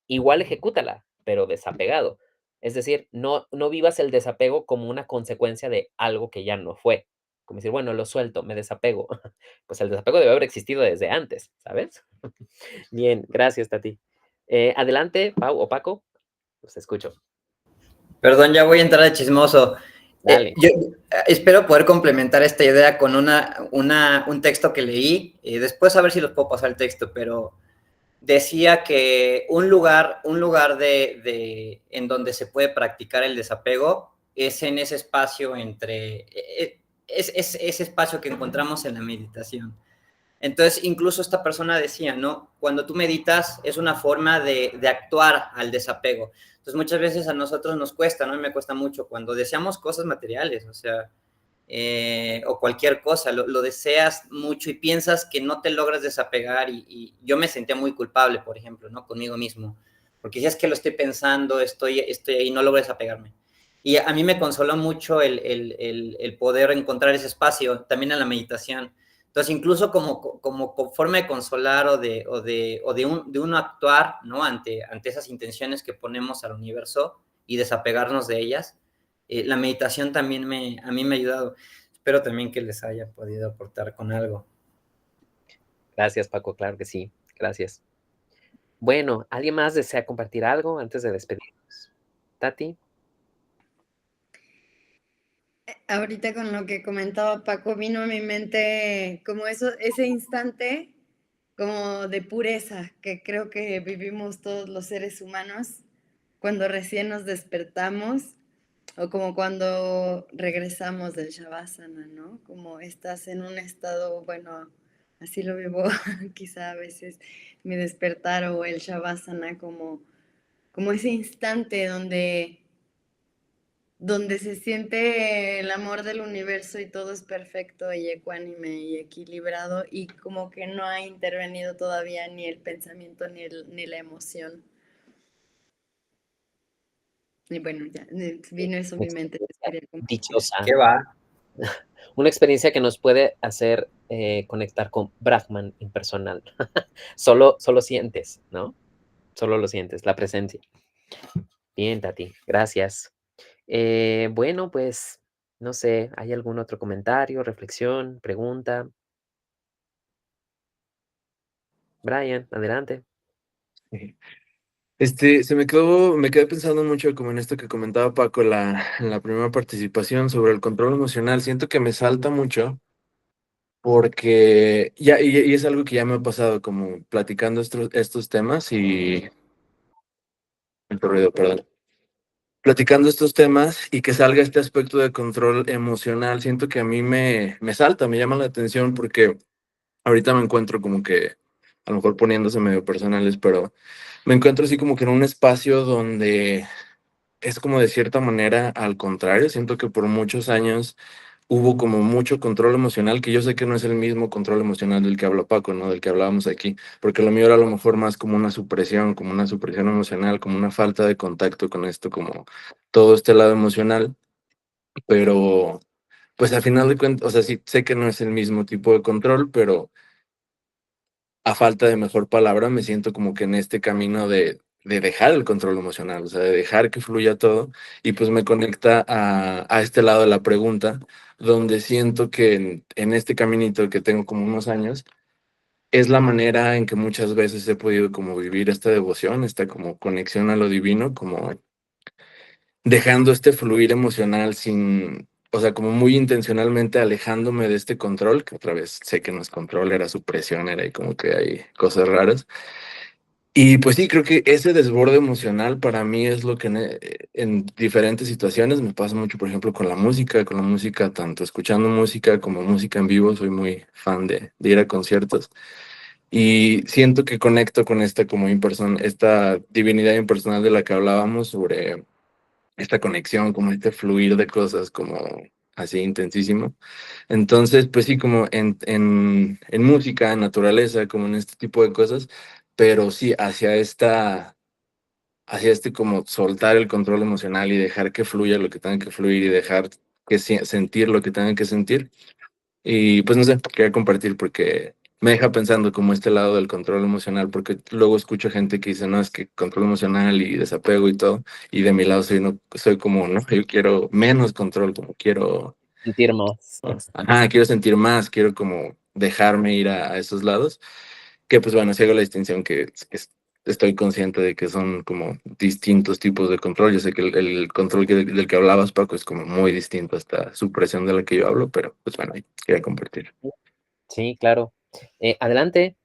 Speaker 1: Igual ejecútala, pero desapegado. Es decir, no vivas el desapego como una consecuencia de algo que ya no fue. Como decir, bueno, lo suelto, me desapego. Pues el desapego debe haber existido desde antes, ¿sabes? Bien, gracias, Tati. Adelante, Pau o Paco, los escucho.
Speaker 4: Perdón, ya voy a entrar de chismoso.
Speaker 1: Dale.
Speaker 4: Yo espero poder complementar esta idea con un texto que leí. Después a ver si los puedo pasar el texto, pero decía que un lugar en donde se puede practicar el desapego es en ese espacio es ese espacio que encontramos en la meditación. Entonces, incluso esta persona decía, ¿no? Cuando tú meditas es una forma de actuar al desapego. Entonces, muchas veces a nosotros nos cuesta, ¿no? Y me cuesta mucho cuando deseamos cosas materiales, o sea, o cualquier cosa, lo deseas mucho y piensas que no te logras desapegar y yo me sentía muy culpable, por ejemplo, ¿no? Conmigo mismo, porque si es que lo estoy pensando, estoy ahí, no logro desapegarme. Y a mí me consoló mucho el poder encontrar ese espacio, también en la meditación. Entonces, incluso como forma de consolar de uno actuar, ¿no? Ante esas intenciones que ponemos al universo y desapegarnos de ellas, la meditación también a mí me ha ayudado. Espero también que les haya podido aportar con algo.
Speaker 1: Gracias, Paco, claro que sí. Gracias. Bueno, ¿alguien más desea compartir algo antes de despedirnos? Tati.
Speaker 3: Ahorita con lo que comentaba Paco, vino a mi mente como ese instante como de pureza que creo que vivimos todos los seres humanos cuando recién nos despertamos o como cuando regresamos del Shavasana, ¿no? Como estás en un estado, bueno, así lo vivo quizá a veces mi despertar o el Shavasana como ese instante donde se siente el amor del universo y todo es perfecto y ecuánime y equilibrado y como que no ha intervenido todavía ni el pensamiento ni la emoción. Y bueno, ya vino eso a mi mente.
Speaker 1: Dichosa.
Speaker 4: ¿Qué va?
Speaker 1: Una experiencia que nos puede hacer conectar con Brahman impersonal. Solo sientes, ¿no? Solo lo sientes, la presencia. Bien, Tati, gracias. Bueno, pues, no sé, ¿hay algún otro comentario, reflexión, pregunta? Brian, adelante.
Speaker 5: Me quedé pensando mucho como en esto que comentaba Paco en la primera participación sobre el control emocional. Siento que me salta mucho porque y es algo que ya me ha pasado como platicando estos temas y el ruido, perdón. Platicando estos temas y que salga este aspecto de control emocional, siento que a mí me salta, me llama la atención porque ahorita me encuentro como que, a lo mejor poniéndose medio personales, pero me encuentro así como que en un espacio donde es como de cierta manera al contrario, siento que por muchos años hubo como mucho control emocional, que yo sé que no es el mismo control emocional del que habla Paco, ¿no? Del que hablábamos aquí, porque lo mío era a lo mejor más como una supresión emocional, como una falta de contacto con esto, como todo este lado emocional, pero pues al final de cuentas, o sea, sí sé que no es el mismo tipo de control, pero a falta de mejor palabra, me siento como que en este camino de dejar el control emocional, o sea, de dejar que fluya todo, y pues me conecta a este lado de la pregunta, donde siento que en este caminito que tengo como unos años, es la manera en que muchas veces he podido como vivir esta devoción, esta como conexión a lo divino, como dejando este fluir emocional sin, o sea, como muy intencionalmente alejándome de este control, que otra vez sé que no es control, era supresión, era ahí como que hay cosas raras. Y pues sí, creo que ese desborde emocional para mí es lo que en diferentes situaciones me pasa mucho, por ejemplo, con la música, tanto escuchando música como música en vivo, soy muy fan de ir a conciertos. Y siento que conecto con esta como esta divinidad impersonal de la que hablábamos sobre esta conexión, como este fluir de cosas como así intensísimo. Entonces, pues sí, como en música, en naturaleza, como en este tipo de cosas, pero sí hacia este como soltar el control emocional y dejar que fluya lo que tenga que fluir y dejar que sentir lo que tenga que sentir. Y pues no sé, quería compartir porque me deja pensando como este lado del control emocional, porque luego escucho gente que dice, no, es que control emocional y desapego y todo, y de mi lado soy, no, soy como, no, yo quiero menos control, como quiero,
Speaker 1: Sentir más.
Speaker 5: ajá, quiero sentir más, quiero como dejarme ir a esos lados, que pues bueno, si hago la distinción estoy consciente de que son como distintos tipos de control. Yo sé que el control del que hablabas, Paco, es como muy distinto a esta supresión de la que yo hablo, pero pues bueno, ahí quería compartir.
Speaker 1: Sí, claro. Adelante.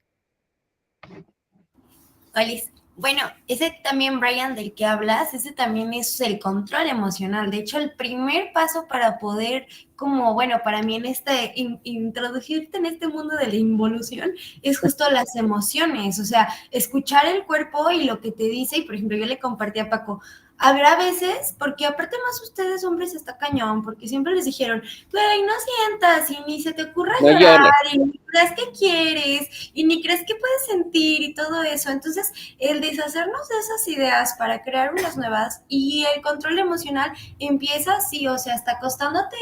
Speaker 6: Olis. Bueno, ese también, Brian, del que hablas, ese también es el control emocional. De hecho, el primer paso para poder, como, bueno, para mí en introducirte en este mundo de la involución, es justo las emociones, o sea, escuchar el cuerpo y lo que te dice. Y, por ejemplo, yo le compartí a Paco, habrá veces, porque aparte más ustedes hombres está cañón, porque siempre les dijeron, güey, no sientas y ni se te ocurra
Speaker 1: No
Speaker 6: llorar
Speaker 1: llores.
Speaker 6: y ni creas que quieres y ni crees que puedes sentir y todo eso. Entonces, el deshacernos de esas ideas para crear unas nuevas y el control emocional empieza así, o sea, hasta acostándote.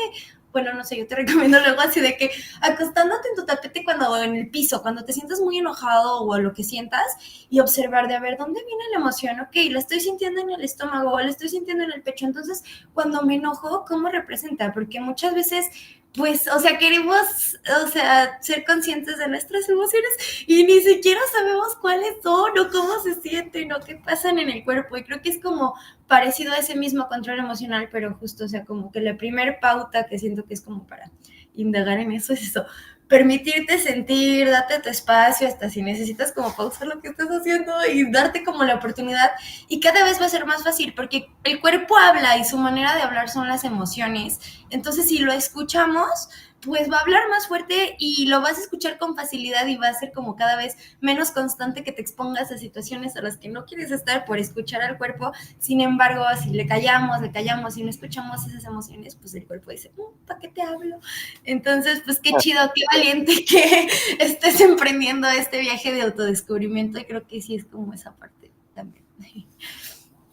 Speaker 6: Bueno, no sé, yo te recomiendo luego así de que acostándote en tu tapete cuando en el piso, cuando te sientas muy enojado o lo que sientas y observar de a ver dónde viene la emoción. Ok, la estoy sintiendo en el estómago o la estoy sintiendo en el pecho. Entonces, cuando me enojo, ¿cómo representa? Porque muchas veces pues, o sea, queremos, o sea, ser conscientes de nuestras emociones y ni siquiera sabemos cuáles son o cómo se sienten o qué pasan en el cuerpo. Y creo que es como parecido a ese mismo control emocional, pero justo, o sea, como que la primer pauta que siento que es como para indagar en eso es eso. Permitirte sentir, date tu espacio, hasta si necesitas como pausar lo que estás haciendo y darte como la oportunidad. Y cada vez va a ser más fácil porque el cuerpo habla y su manera de hablar son las emociones. Entonces, si lo escuchamos, pues va a hablar más fuerte y lo vas a escuchar con facilidad y va a ser como cada vez menos constante que te expongas a situaciones a las que no quieres estar por escuchar al cuerpo. Sin embargo, si le callamos y no escuchamos esas emociones, pues el cuerpo dice, ¿para qué te hablo? Entonces, pues qué chido, qué valiente que estés emprendiendo este viaje de autodescubrimiento y creo que sí es como esa parte también.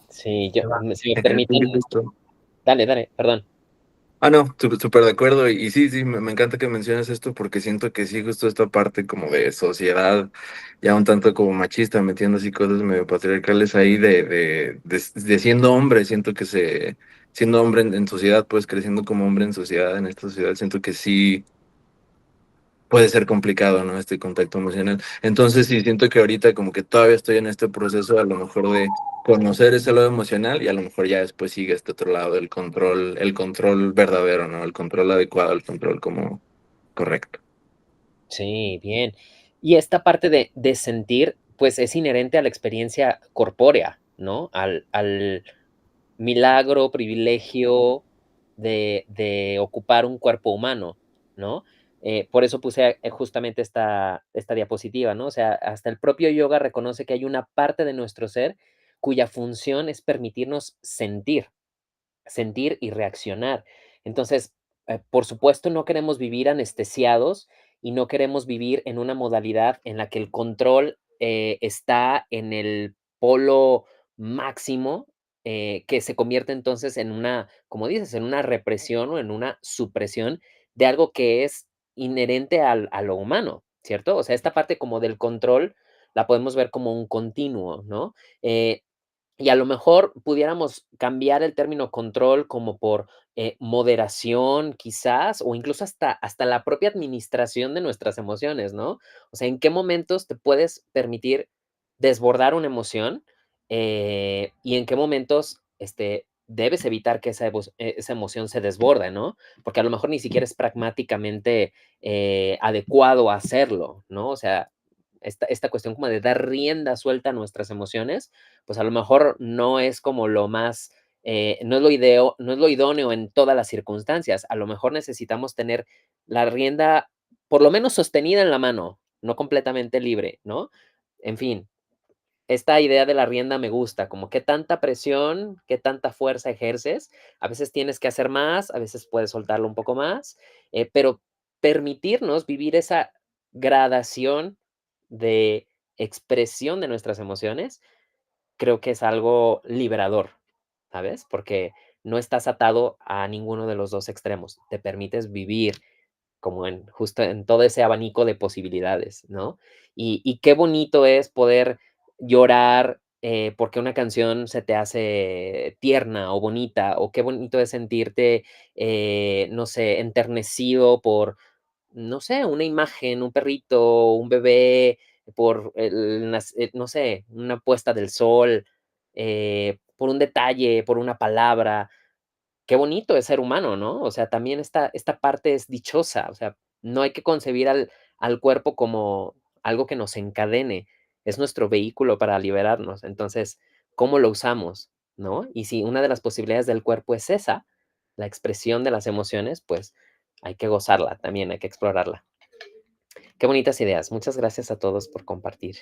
Speaker 1: Sí, si me permiten. Dale, perdón.
Speaker 5: Ah, no, súper de acuerdo. Y sí, sí, me encanta que menciones esto porque siento que sí, justo esta parte como de sociedad, ya un tanto como machista, metiendo así cosas medio patriarcales ahí de siendo hombre, siento que siendo hombre en sociedad, pues creciendo como hombre en sociedad, en esta sociedad, siento que sí puede ser complicado, ¿no? Este contacto emocional. Entonces sí, siento que ahorita como que todavía estoy en este proceso a lo mejor de conocer ese lado emocional y a lo mejor ya después sigue este otro lado, el control verdadero, ¿no? El control adecuado, el control como correcto.
Speaker 1: Sí, bien. Y esta parte de sentir, pues es inherente a la experiencia corpórea, ¿no? Al milagro, privilegio de ocupar un cuerpo humano, ¿no? Por eso puse justamente esta diapositiva, ¿no? O sea, hasta el propio yoga reconoce que hay una parte de nuestro ser cuya función es permitirnos sentir y reaccionar. Entonces, por supuesto, no queremos vivir anestesiados y no queremos vivir en una modalidad en la que el control está en el polo máximo, que se convierte entonces en una, como dices, en una represión o en una supresión de algo que es inherente a lo humano, ¿cierto? O sea, esta parte como del control la podemos ver como un continuo, ¿no? Y a lo mejor pudiéramos cambiar el término control como por moderación, quizás, o incluso hasta la propia administración de nuestras emociones, ¿no? O sea, ¿en qué momentos te puedes permitir desbordar una emoción? Y en qué momentos debes evitar que esa emoción se desborde, ¿no? Porque a lo mejor ni siquiera es pragmáticamente adecuado hacerlo, ¿no? O sea, esta cuestión como de dar rienda suelta a nuestras emociones, pues a lo mejor no es como lo más, no es lo idóneo en todas las circunstancias. A lo mejor necesitamos tener la rienda por lo menos sostenida en la mano, no completamente libre, ¿no? En fin, esta idea de la rienda me gusta, como qué tanta presión, qué tanta fuerza ejerces. A veces tienes que hacer más, a veces puedes soltarlo un poco más, pero permitirnos vivir esa gradación de expresión de nuestras emociones, creo que es algo liberador, ¿sabes? Porque no estás atado a ninguno de los dos extremos. Te permites vivir como en justo en todo ese abanico de posibilidades, ¿no? Y qué bonito es poder llorar, porque una canción se te hace tierna o bonita, o qué bonito es sentirte, no sé, enternecido por, no sé, una imagen, un perrito, un bebé, por no sé, una puesta del sol, por un detalle, por una palabra. Qué bonito es ser humano, ¿no? O sea, también esta parte es dichosa, o sea, no hay que concebir al cuerpo como algo que nos encadene, es nuestro vehículo para liberarnos. Entonces, ¿cómo lo usamos, no? Y si una de las posibilidades del cuerpo es esa, la expresión de las emociones, pues, hay que gozarla también, hay que explorarla. Qué bonitas ideas. Muchas gracias a todos por compartir.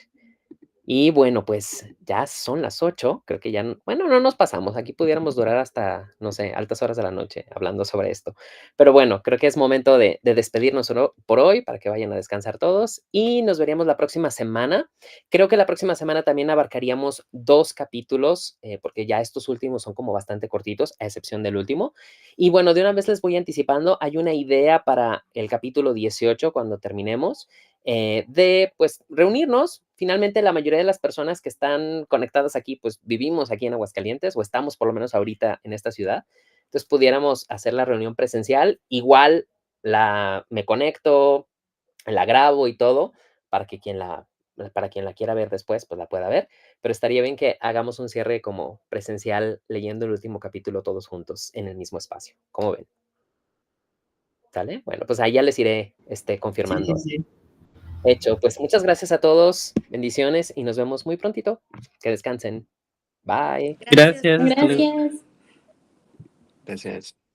Speaker 1: Y bueno, pues ya son las 8, creo que ya, bueno, no nos pasamos, aquí pudiéramos durar hasta, no sé, altas horas de la noche hablando sobre esto. Pero bueno, creo que es momento de despedirnos por hoy para que vayan a descansar todos y nos veríamos la próxima semana. Creo que la próxima semana también abarcaríamos 2 capítulos, porque ya estos últimos son como bastante cortitos, a excepción del último. Y bueno, de una vez les voy anticipando, hay una idea para el capítulo 18 cuando terminemos, de pues reunirnos. Finalmente, la mayoría de las personas que están conectadas aquí, pues vivimos aquí en Aguascalientes o estamos por lo menos ahorita en esta ciudad. Entonces pudiéramos hacer la reunión presencial. Igual me conecto, la grabo y todo para quien la quiera ver después, pues la pueda ver. Pero estaría bien que hagamos un cierre como presencial leyendo el último capítulo todos juntos en el mismo espacio. ¿Cómo ven? ¿Sale? Bueno, pues ahí ya les iré
Speaker 2: Sí,
Speaker 1: confirmando.
Speaker 2: sí, sí.
Speaker 1: Hecho, pues muchas gracias a todos, bendiciones y nos vemos muy prontito. Que descansen. Bye.
Speaker 2: Gracias, hasta luego.
Speaker 6: Gracias.
Speaker 5: Gracias.